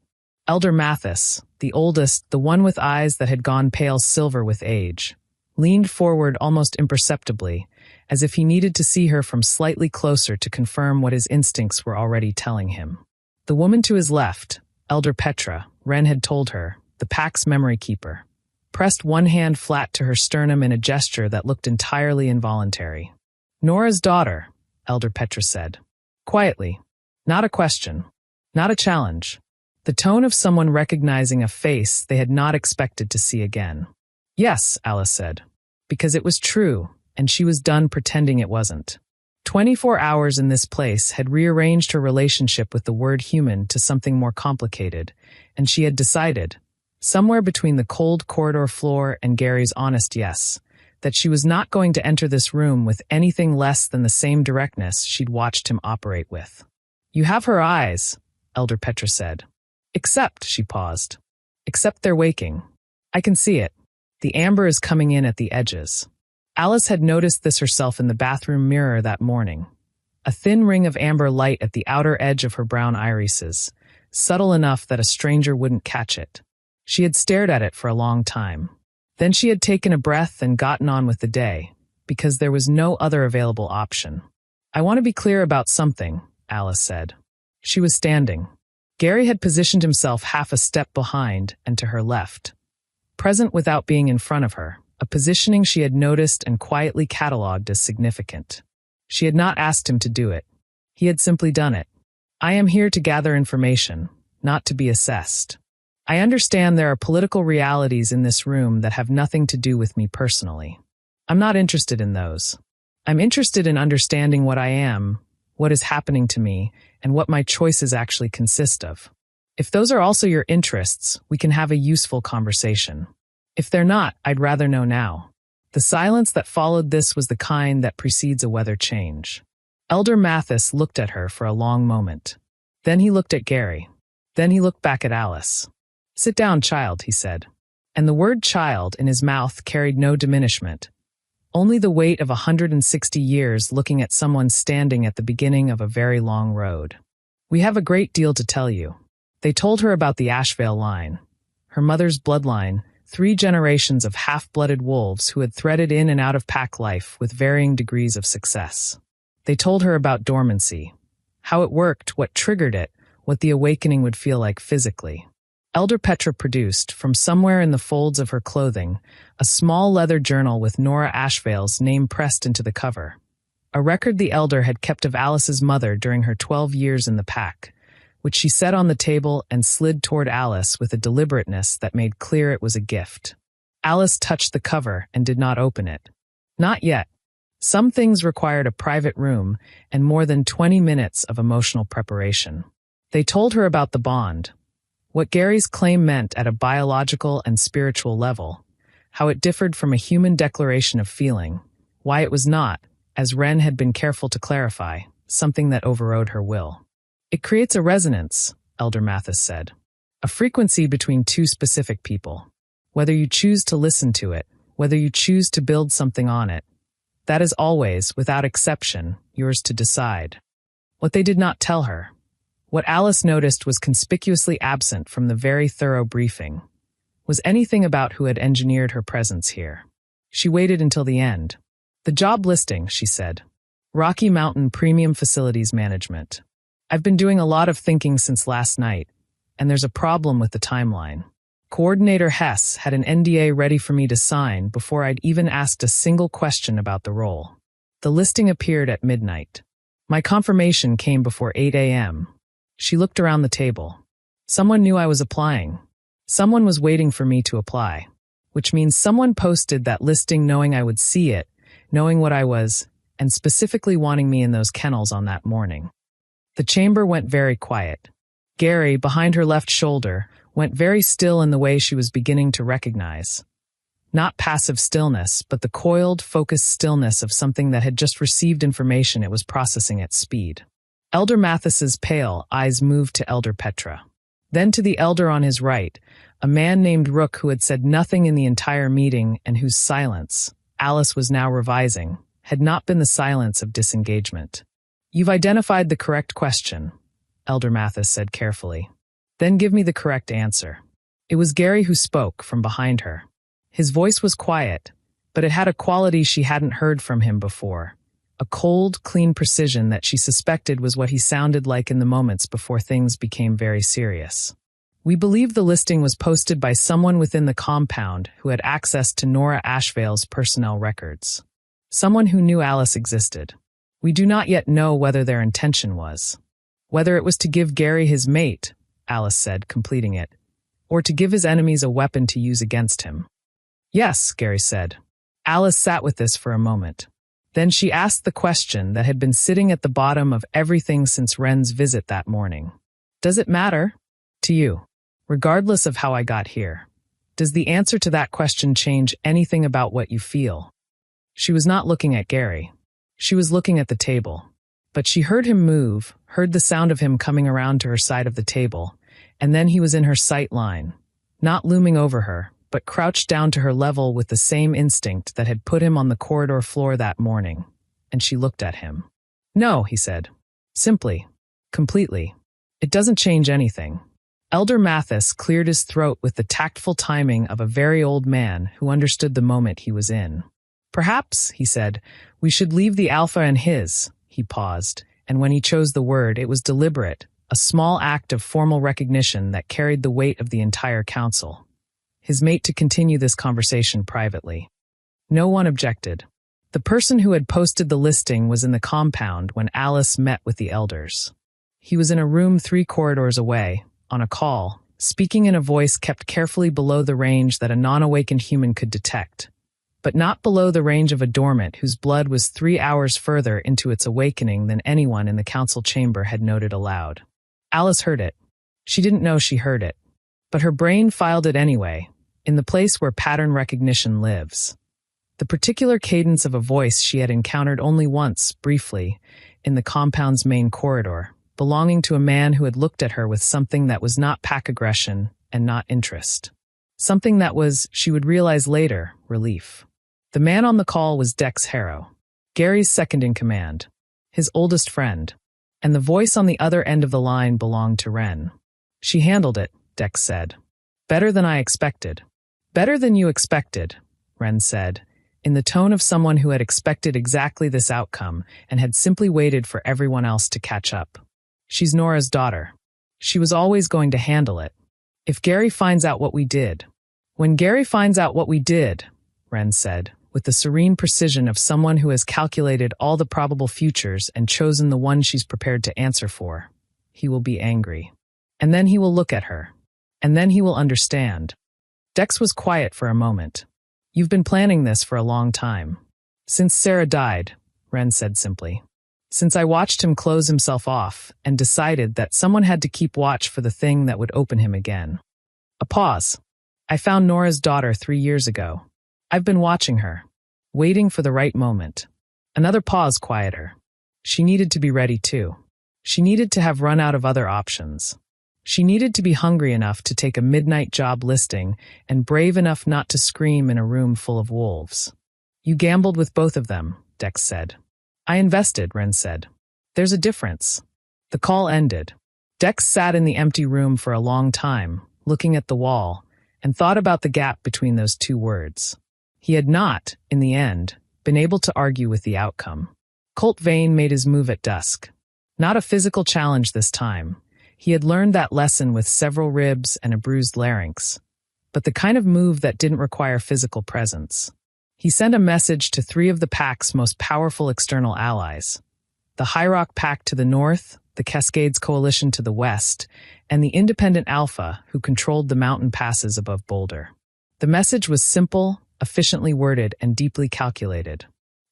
Elder Mathis, the oldest, the one with eyes that had gone pale silver with age, leaned forward almost imperceptibly, as if he needed to see her from slightly closer to confirm what his instincts were already telling him. The woman to his left, Elder Petra, Wren had told her, the pack's memory keeper, pressed one hand flat to her sternum in a gesture that looked entirely involuntary. Nora's daughter, Elder Petra said. Quietly. Not a question. Not a challenge. The tone of someone recognizing a face they had not expected to see again. Yes, Alice said. Because it was true, and she was done pretending it wasn't. 24 hours in this place had rearranged her relationship with the word human to something more complicated, and she had decided, somewhere between the cold corridor floor and Gary's honest yes, that she was not going to enter this room with anything less than the same directness she'd watched him operate with. You have her eyes, Elder Petra said. Except, she paused. Except they're waking. I can see it. The amber is coming in at the edges. Alice had noticed this herself in the bathroom mirror that morning. A thin ring of amber light at the outer edge of her brown irises, subtle enough that a stranger wouldn't catch it. She had stared at it for a long time. Then she had taken a breath and gotten on with the day, because there was no other available option. I want to be clear about something, Alice said. She was standing. Gary had positioned himself half a step behind and to her left, present without being in front of her, a positioning she had noticed and quietly catalogued as significant. She had not asked him to do it. He had simply done it. I am here to gather information, not to be assessed. I understand there are political realities in this room that have nothing to do with me personally. I'm not interested in those. I'm interested in understanding what I am, what is happening to me, and what my choices actually consist of. If those are also your interests, we can have a useful conversation. If they're not, I'd rather know now. The silence that followed this was the kind that precedes a weather change. Elder Mathis looked at her for a long moment. Then he looked at Gary. Then he looked back at Alice. Sit down, child, he said. And the word child in his mouth carried no diminishment. Only the weight of 160 years looking at someone standing at the beginning of a very long road. We have a great deal to tell you. They told her about the Ashvale line. Her mother's bloodline, 3 generations of half-blooded wolves who had threaded in and out of pack life with varying degrees of success. They told her about dormancy, how it worked, what triggered it, what the awakening would feel like physically. Elder Petra produced, from somewhere in the folds of her clothing, a small leather journal with Nora Ashvale's name pressed into the cover. A record the elder had kept of Alice's mother during her 12 years in the pack, which she set on the table and slid toward Alice with a deliberateness that made clear it was a gift. Alice touched the cover and did not open it. Not yet. Some things required a private room and more than 20 minutes of emotional preparation. They told her about the bond, what Gary's claim meant at a biological and spiritual level, how it differed from a human declaration of feeling, why it was not, as Wren had been careful to clarify, something that overrode her will. It creates a resonance, Elder Mathis said, a frequency between two specific people. Whether you choose to listen to it, whether you choose to build something on it, that is always, without exception, yours to decide. What they did not tell her, what Alice noticed was conspicuously absent from the very thorough briefing, was anything about who had engineered her presence here. She waited until the end. The job listing, she said. Rocky Mountain Premium Facilities Management. I've been doing a lot of thinking since last night, and there's a problem with the timeline. Coordinator Hess had an NDA ready for me to sign before I'd even asked a single question about the role. The listing appeared at midnight. My confirmation came before 8 a.m. She looked around the table. Someone knew I was applying. Someone was waiting for me to apply, which means someone posted that listing knowing I would see it, knowing what I was, and specifically wanting me in those kennels on that morning. The chamber went very quiet. Gary, behind her left shoulder, went very still in the way she was beginning to recognize. Not passive stillness, but the coiled, focused stillness of something that had just received information it was processing at speed. Elder Mathis's pale eyes moved to Elder Petra. Then to the elder on his right, a man named Rook who had said nothing in the entire meeting and whose silence, Alice was now revising, had not been the silence of disengagement. You've identified the correct question, Elder Mathis said carefully. Then give me the correct answer. It was Gary who spoke from behind her. His voice was quiet, but it had a quality she hadn't heard from him before. A cold, clean precision that she suspected was what he sounded like in the moments before things became very serious. We believe the listing was posted by someone within the compound who had access to Nora Ashvale's personnel records. Someone who knew Alice existed. We do not yet know whether their intention was. Whether it was to give Gary his mate, Alice said, completing it, or to give his enemies a weapon to use against him. Yes, Gary said. Alice sat with this for a moment. Then she asked the question that had been sitting at the bottom of everything since Wren's visit that morning. Does it matter? To you, regardless of how I got here. Does the answer to that question change anything about what you feel? She was not looking at Gary. She was looking at the table. But she heard him move, heard the sound of him coming around to her side of the table, and then he was in her sight line, not looming over her, but crouched down to her level with the same instinct that had put him on the corridor floor that morning, and she looked at him. No, he said. Simply. Completely. It doesn't change anything. Elder Mathis cleared his throat with the tactful timing of a very old man who understood the moment he was in. Perhaps, he said, we should leave the alpha and his. He paused, and when he chose the word, it was deliberate, a small act of formal recognition that carried the weight of the entire council. His mate to continue this conversation privately. No one objected. The person who had posted the listing was in the compound when Alice met with the elders. He was in a room 3 corridors away, on a call, speaking in a voice kept carefully below the range that a non-awakened human could detect, but not below the range of a dormant whose blood was 3 hours further into its awakening than anyone in the council chamber had noted aloud. Alice heard it. She didn't know she heard it, but her brain filed it anyway, in the place where pattern recognition lives. The particular cadence of a voice she had encountered only once, briefly, in the compound's main corridor, belonging to a man who had looked at her with something that was not pack aggression and not interest. Something that was, she would realize later, relief. The man on the call was Dex Harrow, Gary's second in command, his oldest friend, and the voice on the other end of the line belonged to Wren. She handled it, Dex said. Better than I expected. Better than you expected, Wren said, in the tone of someone who had expected exactly this outcome and had simply waited for everyone else to catch up. She's Nora's daughter. She was always going to handle it. If Gary finds out what we did. When Gary finds out what we did, Ren said, with the serene precision of someone who has calculated all the probable futures and chosen the one she's prepared to answer for, he will be angry. And then he will look at her. And then he will understand. Dex was quiet for a moment. You've been planning this for a long time. Since Sarah died, Ren said simply. Since I watched him close himself off and decided that someone had to keep watch for the thing that would open him again. A pause. I found Nora's daughter 3 years ago. I've been watching her, waiting for the right moment. Another pause, quieter. She needed to be ready too. She needed to have run out of other options. She needed to be hungry enough to take a midnight job listing and brave enough not to scream in a room full of wolves. You gambled with both of them, Dex said. I invested, Ren said. There's a difference. The call ended. Dex sat in the empty room for a long time, looking at the wall, and thought about the gap between those two words. He had not, in the end, been able to argue with the outcome. Colt Vane made his move at dusk. Not a physical challenge this time. He had learned that lesson with several ribs and a bruised larynx, but the kind of move that didn't require physical presence. He sent a message to 3 of the pack's most powerful external allies, the High Rock Pack to the north, the Cascades Coalition to the west, and the Independent Alpha who controlled the mountain passes above Boulder. The message was simple, efficiently worded, and deeply calculated.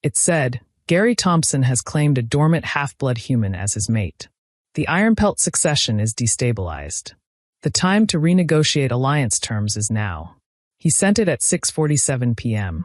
It said, Gary Thompson has claimed a dormant half-blood human as his mate. The Ironpelt succession is destabilized. The time to renegotiate alliance terms is now. He sent it at 6:47 p.m.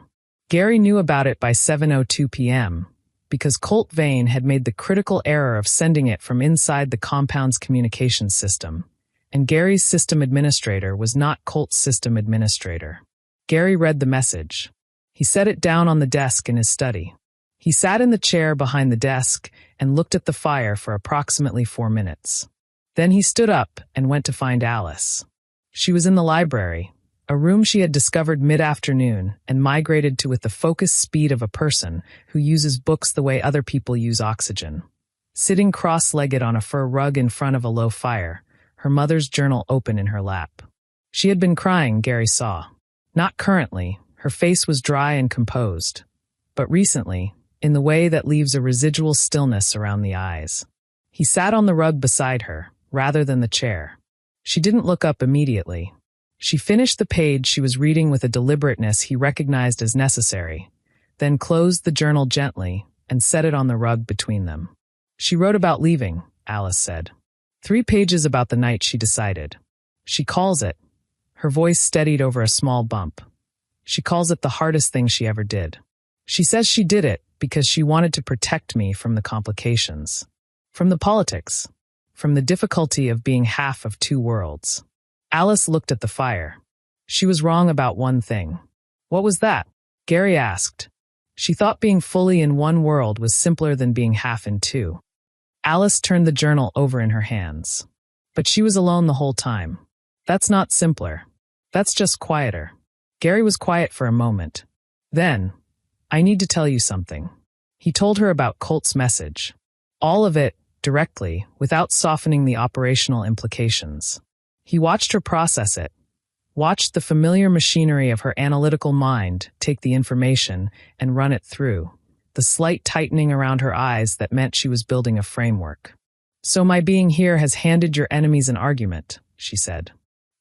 Gary knew about it by 7:02 p.m. because Colt Vane had made the critical error of sending it from inside the compound's communications system, and Gary's system administrator was not Colt's system administrator. Gary read the message. He set it down on the desk in his study. He sat in the chair behind the desk and looked at the fire for approximately 4 minutes. Then he stood up and went to find Alice. She was in the library, a room she had discovered mid-afternoon and migrated to with the focused speed of a person who uses books the way other people use oxygen. Sitting cross-legged on a fur rug in front of a low fire, her mother's journal open in her lap. She had been crying, Gary saw. Not currently, her face was dry and composed, but recently, in the way that leaves a residual stillness around the eyes. He sat on the rug beside her, rather than the chair. She didn't look up immediately. She finished the page she was reading with a deliberateness he recognized as necessary, then closed the journal gently and set it on the rug between them. She wrote about leaving, Alice said. 3 pages about the night, she decided. She calls it. Her voice steadied over a small bump. She calls it the hardest thing she ever did. She says she did it because she wanted to protect me from the complications, from the politics, from the difficulty of being half of 2 worlds. Alice looked at the fire. She was wrong about one thing. What was that? Gary asked. She thought being fully in 1 world was simpler than being half in 2. Alice turned the journal over in her hands. But she was alone the whole time. That's not simpler. That's just quieter. Gary was quiet for a moment. Then, I need to tell you something. He told her about Colt's message. All of it, directly, without softening the operational implications. He watched her process it, watched the familiar machinery of her analytical mind take the information and run it through, the slight tightening around her eyes that meant she was building a framework. So my being here has handed your enemies an argument, she said.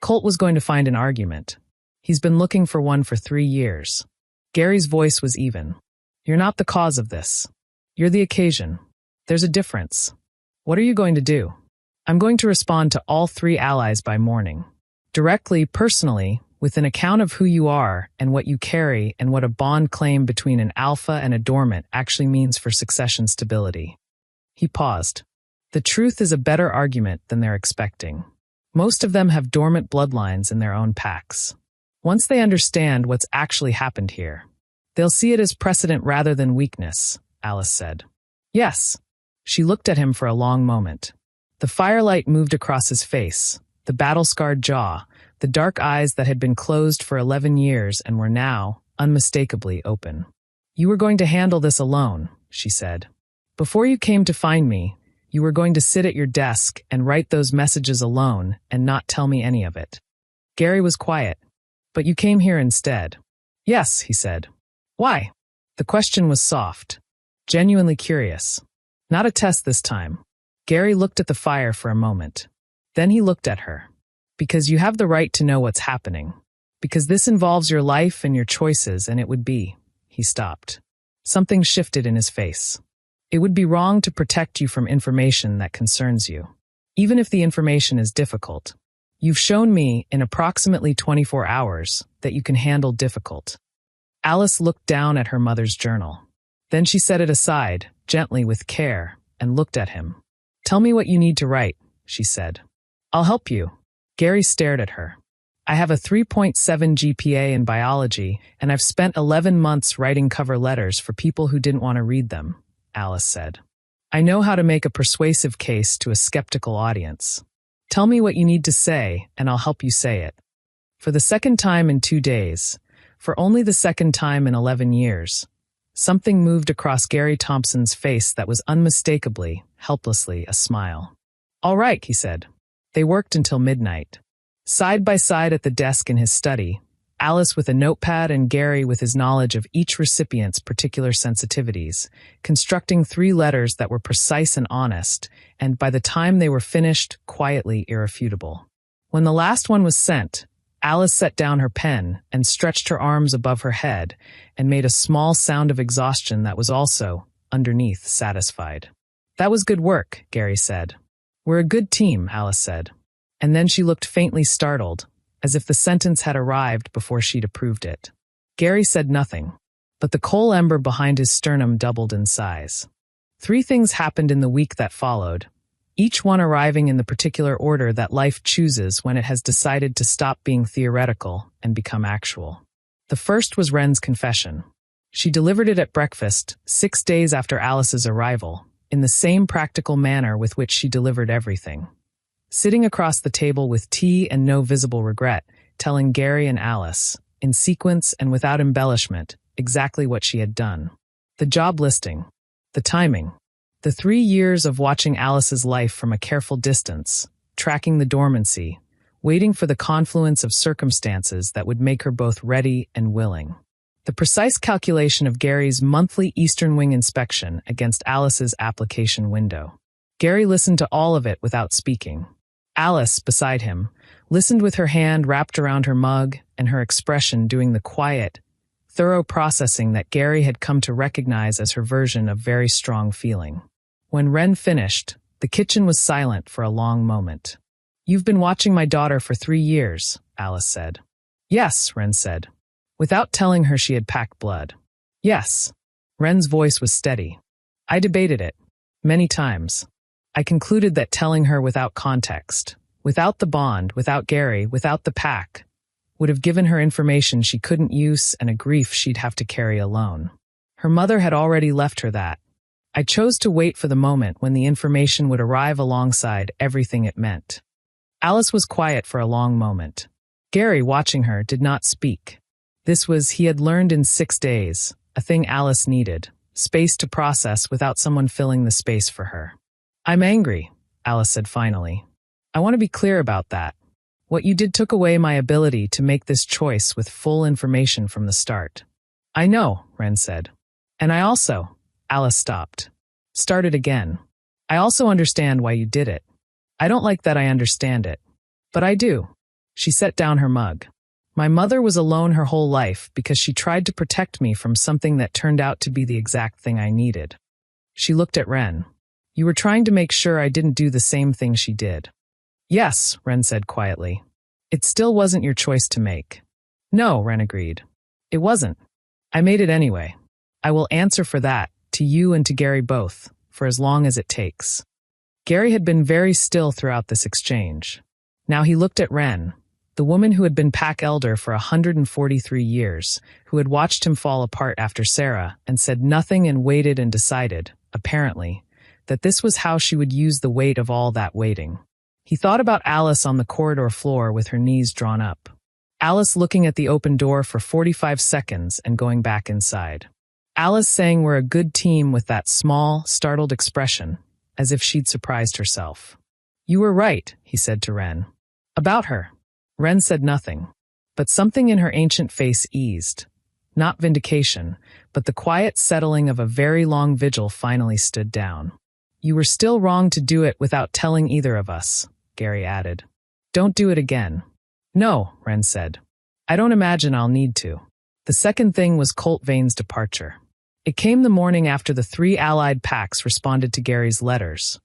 Colt was going to find an argument. He's been looking for one for 3 years. Gary's voice was even. You're not the cause of this. You're the occasion. There's a difference. What are you going to do? I'm going to respond to all 3 allies by morning. Directly, personally, with an account of who you are and what you carry and what a bond claim between an alpha and a dormant actually means for succession stability. He paused. The truth is a better argument than they're expecting. Most of them have dormant bloodlines in their own packs. Once they understand what's actually happened here, they'll see it as precedent rather than weakness, Alice said. Yes. She looked at him for a long moment. The firelight moved across his face, the battle-scarred jaw, the dark eyes that had been closed for 11 years and were now, unmistakably, open. You were going to handle this alone, she said. Before you came to find me, you were going to sit at your desk and write those messages alone and not tell me any of it. Gary was quiet. But you came here instead. Yes, he said. Why? The question was soft, genuinely curious. Not a test this time. Gary looked at the fire for a moment. Then he looked at her. Because you have the right to know what's happening. Because this involves your life and your choices, and it would be. He stopped. Something shifted in his face. It would be wrong to protect you from information that concerns you, even if the information is difficult. You've shown me, in approximately 24 hours, that you can handle difficult. Alice looked down at her mother's journal. Then she set it aside, gently with care, and looked at him. Tell me what you need to write, she said. I'll help you. Gary stared at her. I have a 3.7 GPA in biology, and I've spent 11 months writing cover letters for people who didn't want to read them, Alice said. I know how to make a persuasive case to a skeptical audience. Tell me what you need to say, and I'll help you say it. For the second time in 2 days, for only the second time in 11 years, something moved across Gary Thompson's face that was unmistakably, helplessly a smile. All right, he said. They worked until midnight. Side by side at the desk in his study, Alice with a notepad and Gary with his knowledge of each recipient's particular sensitivities, constructing 3 letters that were precise and honest, and by the time they were finished, quietly irrefutable. When the last one was sent, Alice set down her pen and stretched her arms above her head and made a small sound of exhaustion that was also, underneath, satisfied. That was good work, Gary said. We're a good team, Alice said. And then she looked faintly startled, as if the sentence had arrived before she'd approved it. Gary said nothing, but the coal ember behind his sternum doubled in size. 3 things happened in the week that followed, each one arriving in the particular order that life chooses when it has decided to stop being theoretical and become actual. The first was Wren's confession. She delivered it at breakfast, 6 days after Alice's arrival, in the same practical manner with which she delivered everything. Sitting across the table with tea and no visible regret, telling Gary and Alice, in sequence and without embellishment, exactly what she had done. The job listing. The timing. The 3 years of watching Alice's life from a careful distance, tracking the dormancy, waiting for the confluence of circumstances that would make her both ready and willing. The precise calculation of Gary's monthly Eastern Wing inspection against Alice's application window. Gary listened to all of it without speaking. Alice, beside him, listened with her hand wrapped around her mug and her expression doing the quiet, thorough processing that Gary had come to recognize as her version of very strong feeling. When Wren finished, the kitchen was silent for a long moment. You've been watching my daughter for 3 years, Alice said. Yes, Wren said, without telling her she had packed blood. Yes. Wren's voice was steady. I debated it. Many times. I concluded that telling her without context, without the bond, without Gary, without the pack, would have given her information she couldn't use and a grief she'd have to carry alone. Her mother had already left her that. I chose to wait for the moment when the information would arrive alongside everything it meant. Alice was quiet for a long moment. Gary, watching her, did not speak. This was, he had learned in 6 days, a thing Alice needed, space to process without someone filling the space for her. I'm angry, Alice said finally. I want to be clear about that. What you did took away my ability to make this choice with full information from the start. I know, Wren said. And I also, Alice stopped. Started again. I also understand why you did it. I don't like that I understand it. But I do. She set down her mug. My mother was alone her whole life because she tried to protect me from something that turned out to be the exact thing I needed. She looked at Wren. You were trying to make sure I didn't do the same thing she did. Yes, Wren said quietly. It still wasn't your choice to make. No, Wren agreed. It wasn't. I made it anyway. I will answer for that, to you and to Gary both, for as long as it takes. Gary had been very still throughout this exchange. Now he looked at Wren, the woman who had been pack elder for 143 years, who had watched him fall apart after Sarah and said nothing and waited and decided, apparently, that this was how she would use the weight of all that waiting. He thought about Alice on the corridor floor with her knees drawn up. Alice looking at the open door for 45 seconds and going back inside. Alice saying we're a good team with that small, startled expression, as if she'd surprised herself. You were right, he said to Wren. About her. Ren said nothing, but something in her ancient face eased. Not vindication, but the quiet settling of a very long vigil finally stood down. You were still wrong to do it without telling either of us, Gary added. Don't do it again. No, Ren said. I don't imagine I'll need to. The second thing was Colt Vane's departure. It came the morning after the 3 allied packs responded to Gary's letters.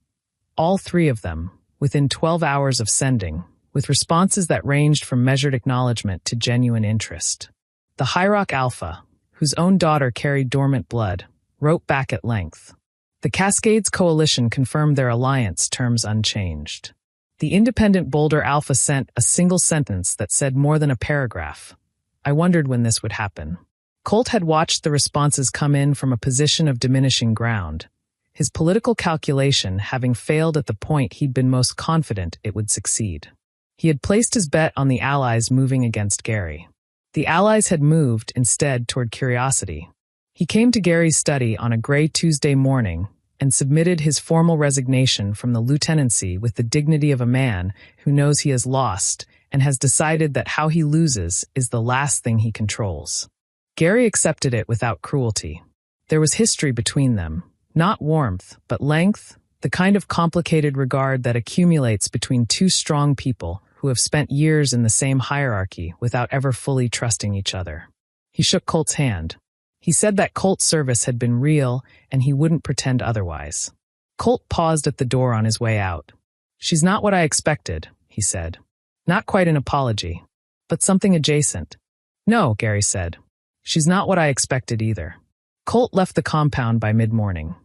All 3 of them, within 12 hours of sending, with responses that ranged from measured acknowledgement to genuine interest. The High Rock Alpha, whose own daughter carried dormant blood, wrote back at length. The Cascades Coalition confirmed their alliance terms unchanged. The independent Boulder Alpha sent a single sentence that said more than a paragraph. I wondered when this would happen. Colt had watched the responses come in from a position of diminishing ground, his political calculation having failed at the point he'd been most confident it would succeed. He had placed his bet on the Allies moving against Gary. The Allies had moved, instead, toward curiosity. He came to Gary's study on a gray Tuesday morning and submitted his formal resignation from the lieutenancy with the dignity of a man who knows he has lost and has decided that how he loses is the last thing he controls. Gary accepted it without cruelty. There was history between them, not warmth, but length, the kind of complicated regard that accumulates between 2 strong people who have spent years in the same hierarchy without ever fully trusting each other. He shook Colt's hand. He said that Colt's service had been real and he wouldn't pretend otherwise. Colt paused at the door on his way out. She's not what I expected, he said. Not quite an apology, but something adjacent. No, Gary said. She's not what I expected either. Colt left the compound by mid-morning.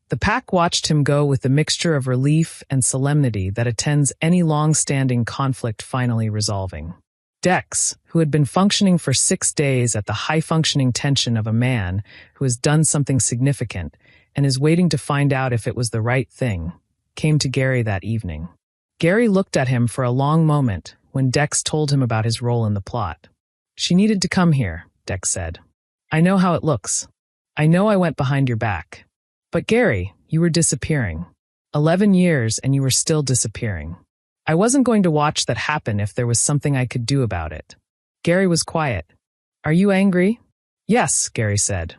The pack watched him go with the mixture of relief and solemnity that attends any long-standing conflict finally resolving. Dex, who had been functioning for 6 days at the high-functioning tension of a man who has done something significant and is waiting to find out if it was the right thing, came to Gary that evening. Gary looked at him for a long moment when Dex told him about his role in the plot. She needed to come here, Dex said. I know how it looks. I know I went behind your back. But Gary, you were disappearing. 11 years and you were still disappearing. I wasn't going to watch that happen if there was something I could do about it. Gary was quiet. Are you angry? Yes, Gary said.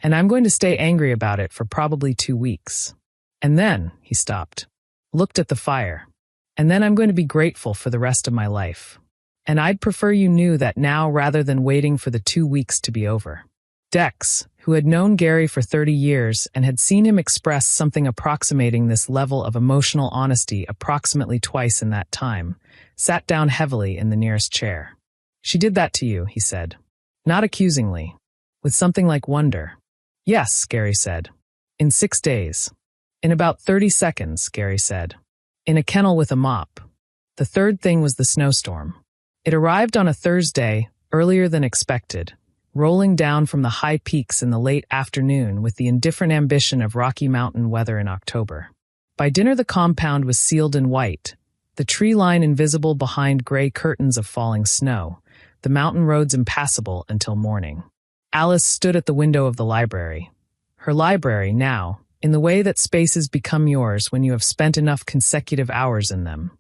And I'm going to stay angry about it for probably 2 weeks. And then, he stopped, looked at the fire. And then I'm going to be grateful for the rest of my life. And I'd prefer you knew that now rather than waiting for the 2 weeks to be over. Dex, who had known Gary for 30 years and had seen him express something approximating this level of emotional honesty approximately twice in that time, sat down heavily in the nearest chair. She did that to you, he said. Not accusingly. With something like wonder. Yes, Gary said. In 6 days. In about 30 seconds, Gary said. In a kennel with a mop. The third thing was the snowstorm. It arrived on a Thursday, earlier than expected, rolling down from the high peaks in the late afternoon with the indifferent ambition of Rocky Mountain weather in October. By dinner the compound was sealed in white, the tree line invisible behind gray curtains of falling snow, the mountain roads impassable until morning. Alice stood at the window of the library. Her library now, in the way that spaces become yours when you have spent enough consecutive hours in them,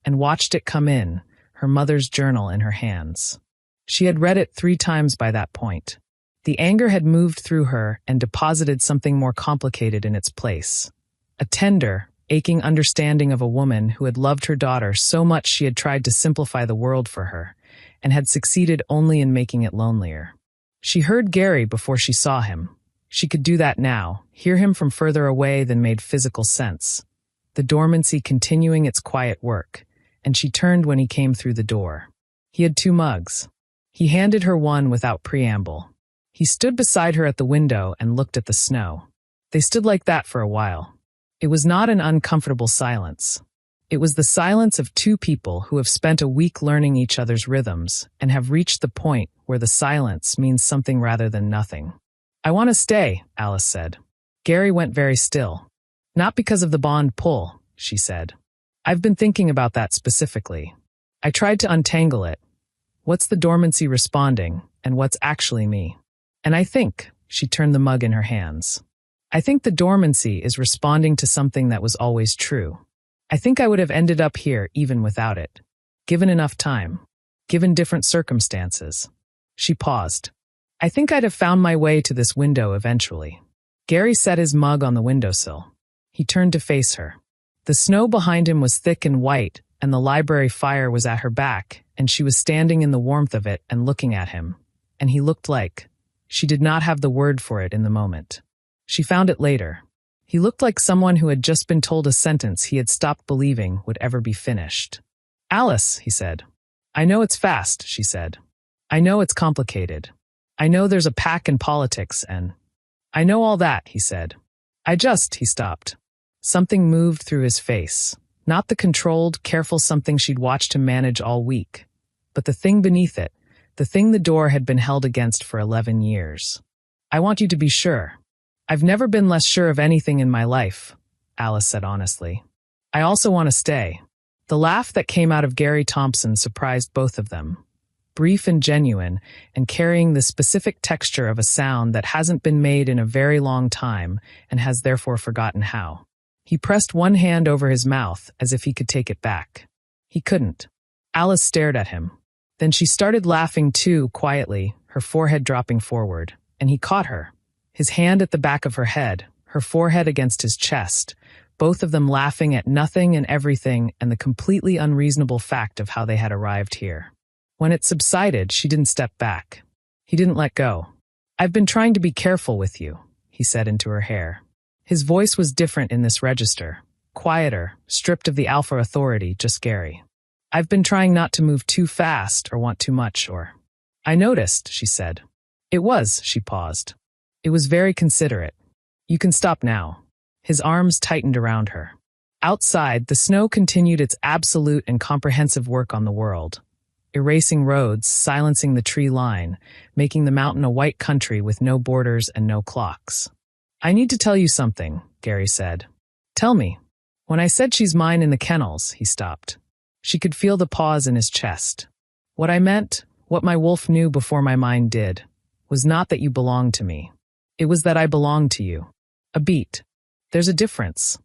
and watched it come in, her mother's journal in her hands. She had read it 3 times by that point. The anger had moved through her and deposited something more complicated in its place. A tender, aching understanding of a woman who had loved her daughter so much she had tried to simplify the world for her, and had succeeded only in making it lonelier. She heard Gary before she saw him. She could do that now, hear him from further away than made physical sense. The dormancy continuing its quiet work, and she turned when he came through the door. He had 2 mugs. He handed her one without preamble. He stood beside her at the window and looked at the snow. They stood like that for a while. It was not an uncomfortable silence. It was the silence of 2 people who have spent a week learning each other's rhythms and have reached the point where the silence means something rather than nothing. I want to stay, Alice said. Gary went very still. Not because of the bond pull, she said. I've been thinking about that specifically. I tried to untangle it. What's the dormancy responding, and what's actually me? And I think, she turned the mug in her hands. I think the dormancy is responding to something that was always true. I think I would have ended up here even without it. Given enough time. given different circumstances. She paused. I think I'd have found my way to this window eventually. Gary set his mug on the windowsill. He turned to face her. The snow behind him was thick and white, and the library fire was at her back, and she was standing in the warmth of it and looking at him. And he looked like... She did not have the word for it in the moment. She found it later. He looked like someone who had just been told a sentence he had stopped believing would ever be finished. Alice, he said. I know it's fast, she said. I know it's complicated. I know there's a pack in politics and... I know all that, he said. He stopped. Something moved through his face. Not the controlled, careful something she'd watched him manage all week, but the thing beneath it, the thing the door had been held against for 11 years. I want you to be sure. I've never been less sure of anything in my life, Alice said honestly. I also want to stay. The laugh that came out of Gary Thompson surprised both of them. Brief and genuine, and carrying the specific texture of a sound that hasn't been made in a very long time and has therefore forgotten how. He pressed one hand over his mouth as if he could take it back. He couldn't. Alice stared at him. Then she started laughing too, quietly, her forehead dropping forward, and he caught her. His hand at the back of her head, her forehead against his chest, both of them laughing at nothing and everything and the completely unreasonable fact of how they had arrived here. When it subsided, she didn't step back. He didn't let go. I've been trying to be careful with you, he said into her hair. His voice was different in this register, quieter, stripped of the alpha authority, just Gary. I've been trying not to move too fast or want too much or... I noticed, she said. It was, she paused. It was very considerate. You can stop now. His arms tightened around her. Outside, the snow continued its absolute and comprehensive work on the world. Erasing roads, silencing the tree line, making the mountain a white country with no borders and no clocks. I need to tell you something, Gary said. Tell me. When I said she's mine in the kennels, he stopped. She could feel the pause in his chest. What I meant, what my wolf knew before my mind did, was not that you belonged to me. It was that I belonged to you. A beat. There's a difference.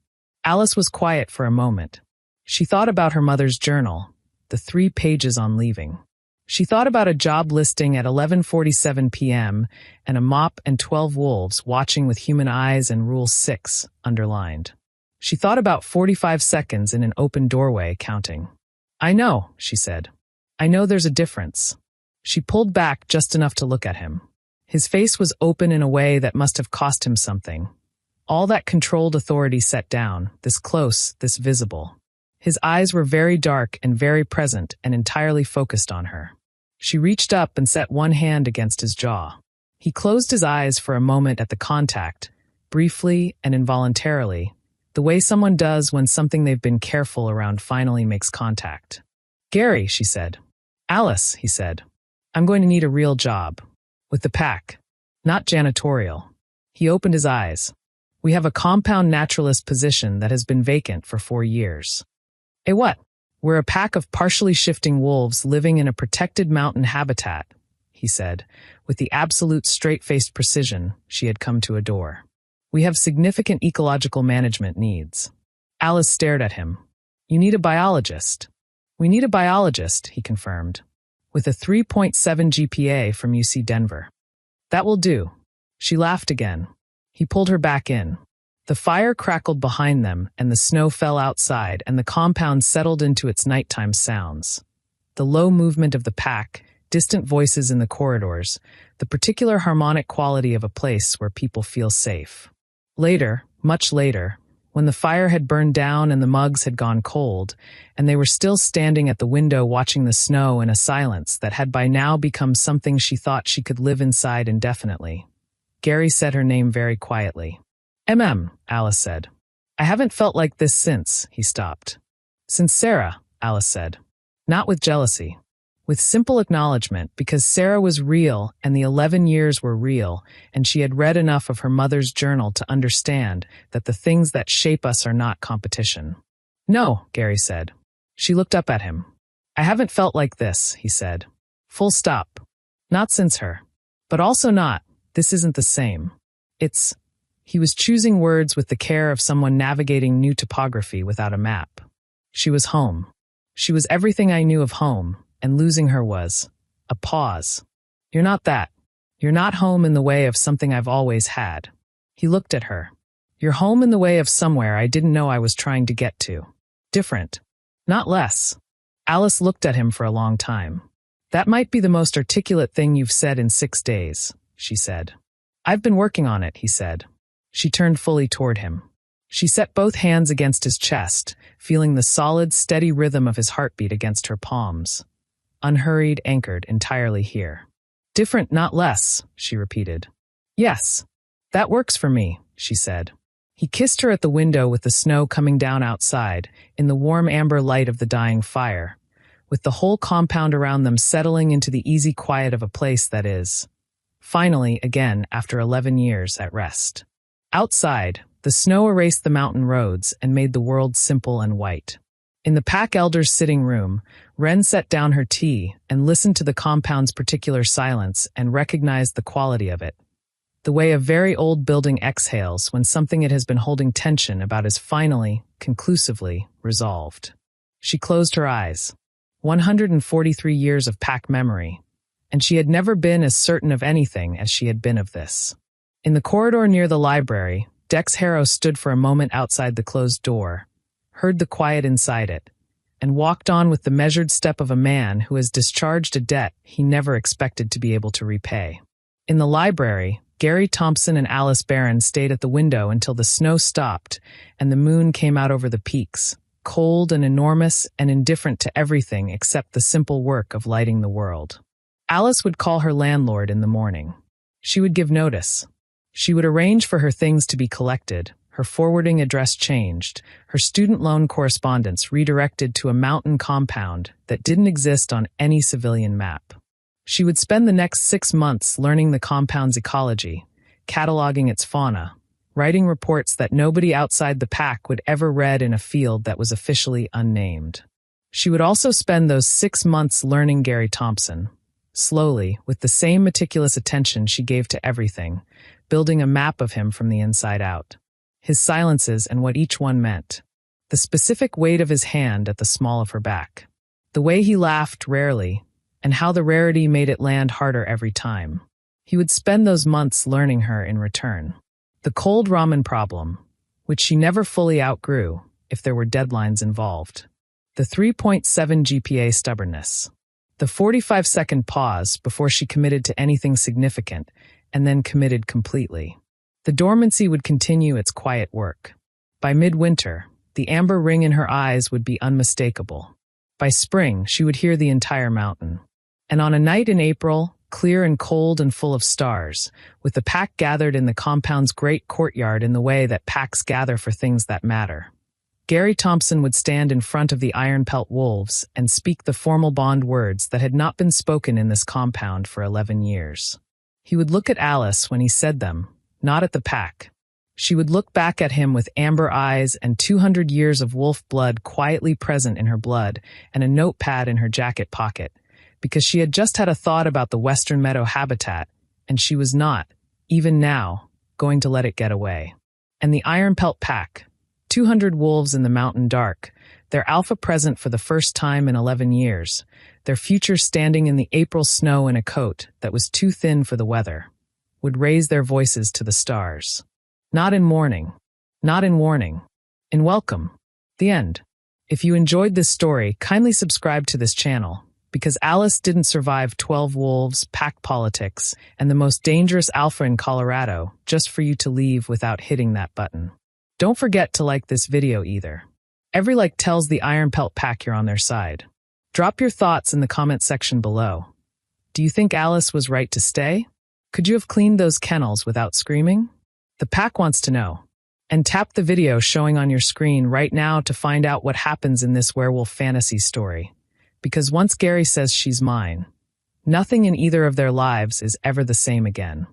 Alice was quiet for a moment. She thought about her mother's journal, the 3 pages on leaving. She thought about a job listing at 11:47 p.m. and a mop and 12 wolves watching with human eyes and Rule 6 underlined. She thought about 45 seconds in an open doorway counting. I know, she said. I know there's a difference. She pulled back just enough to look at him. His face was open in a way that must have cost him something. All that controlled authority set down, this close, this visible. His eyes were very dark and very present and entirely focused on her. She reached up and set one hand against his jaw. He closed his eyes for a moment at the contact, briefly and involuntarily, the way someone does when something they've been careful around finally makes contact. Gary, she said. Alice, he said. I'm going to need a real job. With the pack. Not janitorial. He opened his eyes. We have a compound naturalist position that has been vacant for 4 years. A what? We're a pack of partially shifting wolves living in a protected mountain habitat, he said, with the absolute straight-faced precision she had come to adore. We have significant ecological management needs. Alice stared at him. You need a biologist. We need a biologist, he confirmed, with a 3.7 GPA from UC Denver. That will do. She laughed again. He pulled her back in. The fire crackled behind them, and the snow fell outside, and the compound settled into its nighttime sounds. The low movement of the pack, distant voices in the corridors, the particular harmonic quality of a place where people feel safe. Later, much later, when the fire had burned down and the mugs had gone cold, and they were still standing at the window watching the snow in a silence that had by now become something she thought she could live inside indefinitely, Gary said her name very quietly. Alice said. I haven't felt like this since, he stopped. Since Sarah, Alice said. Not with jealousy. With simple acknowledgement, because Sarah was real and the 11 years were real, and she had read enough of her mother's journal to understand that the things that shape us are not competition. No, Gary said. She looked up at him. I haven't felt like this, he said. Full stop. Not since her. But also not, this isn't the same. It's... He was choosing words with the care of someone navigating new topography without a map. She was home. She was everything I knew of home, and losing her was a pause. You're not that. You're not home in the way of something I've always had. He looked at her. You're home in the way of somewhere I didn't know I was trying to get to. Different. Not less. Alice looked at him for a long time. That might be the most articulate thing you've said in 6 days, she said. I've been working on it, he said. She turned fully toward him. She set both hands against his chest, feeling the solid, steady rhythm of his heartbeat against her palms. Unhurried, anchored entirely here. Different, not less, she repeated. Yes. That works for me, she said. He kissed her at the window with the snow coming down outside, in the warm amber light of the dying fire, with the whole compound around them settling into the easy quiet of a place that is, finally, again, after 11 years, at rest. Outside, the snow erased the mountain roads and made the world simple and white. In the pack elder's sitting room, Wren set down her tea and listened to the compound's particular silence and recognized the quality of it. The way a very old building exhales when something it has been holding tension about is finally, conclusively, resolved. She closed her eyes. 143 years of pack memory, and she had never been as certain of anything as she had been of this. In the corridor near the library, Dex Harrow stood for a moment outside the closed door, heard the quiet inside it, and walked on with the measured step of a man who has discharged a debt he never expected to be able to repay. In the library, Gary Thompson and Alice Barron stayed at the window until the snow stopped and the moon came out over the peaks, cold and enormous and indifferent to everything except the simple work of lighting the world. Alice would call her landlord in the morning. She would give notice. She would arrange for her things to be collected, her forwarding address changed, her student loan correspondence redirected to a mountain compound that didn't exist on any civilian map. She would spend the next 6 months learning the compound's ecology, cataloging its fauna, writing reports that nobody outside the pack would ever read in a field that was officially unnamed. She would also spend those 6 months learning Gary Thompson, slowly, with the same meticulous attention she gave to everything, building a map of him from the inside out. His silences and what each one meant. The specific weight of his hand at the small of her back. The way he laughed rarely, and how the rarity made it land harder every time. He would spend those months learning her in return. The cold ramen problem, which she never fully outgrew, if there were deadlines involved. The 3.7 GPA stubbornness. The 45-second pause before she committed to anything significant, and then committed completely. The dormancy would continue its quiet work. By midwinter, the amber ring in her eyes would be unmistakable. By spring, she would hear the entire mountain. And on a night in April, clear and cold and full of stars, with the pack gathered in the compound's great courtyard in the way that packs gather for things that matter, Gary Thompson would stand in front of the iron pelt wolves and speak the formal bond words that had not been spoken in this compound for 11 years. He would look at Alice when he said them, not at the pack. She would look back at him with amber eyes and 200 years of wolf blood quietly present in her blood and a notepad in her jacket pocket, because she had just had a thought about the western meadow habitat, and she was not, even now, going to let it get away. And the iron pelt pack, 200 wolves in the mountain dark, their alpha present for the first time in 11 years, their future standing in the April snow in a coat that was too thin for the weather, would raise their voices to the stars. Not in mourning, not in warning, in welcome. The end. If you enjoyed this story, kindly subscribe to this channel, because Alice didn't survive 12 wolves, pack politics, and the most dangerous alpha in Colorado just for you to leave without hitting that button. Don't forget to like this video either. Every like tells the iron pelt pack you're on their side. Drop your thoughts in the comment section below. Do you think Alice was right to stay? Could you have cleaned those kennels without screaming? The pack wants to know. And tap the video showing on your screen right now to find out what happens in this werewolf fantasy story. Because once Gary says she's mine, nothing in either of their lives is ever the same again.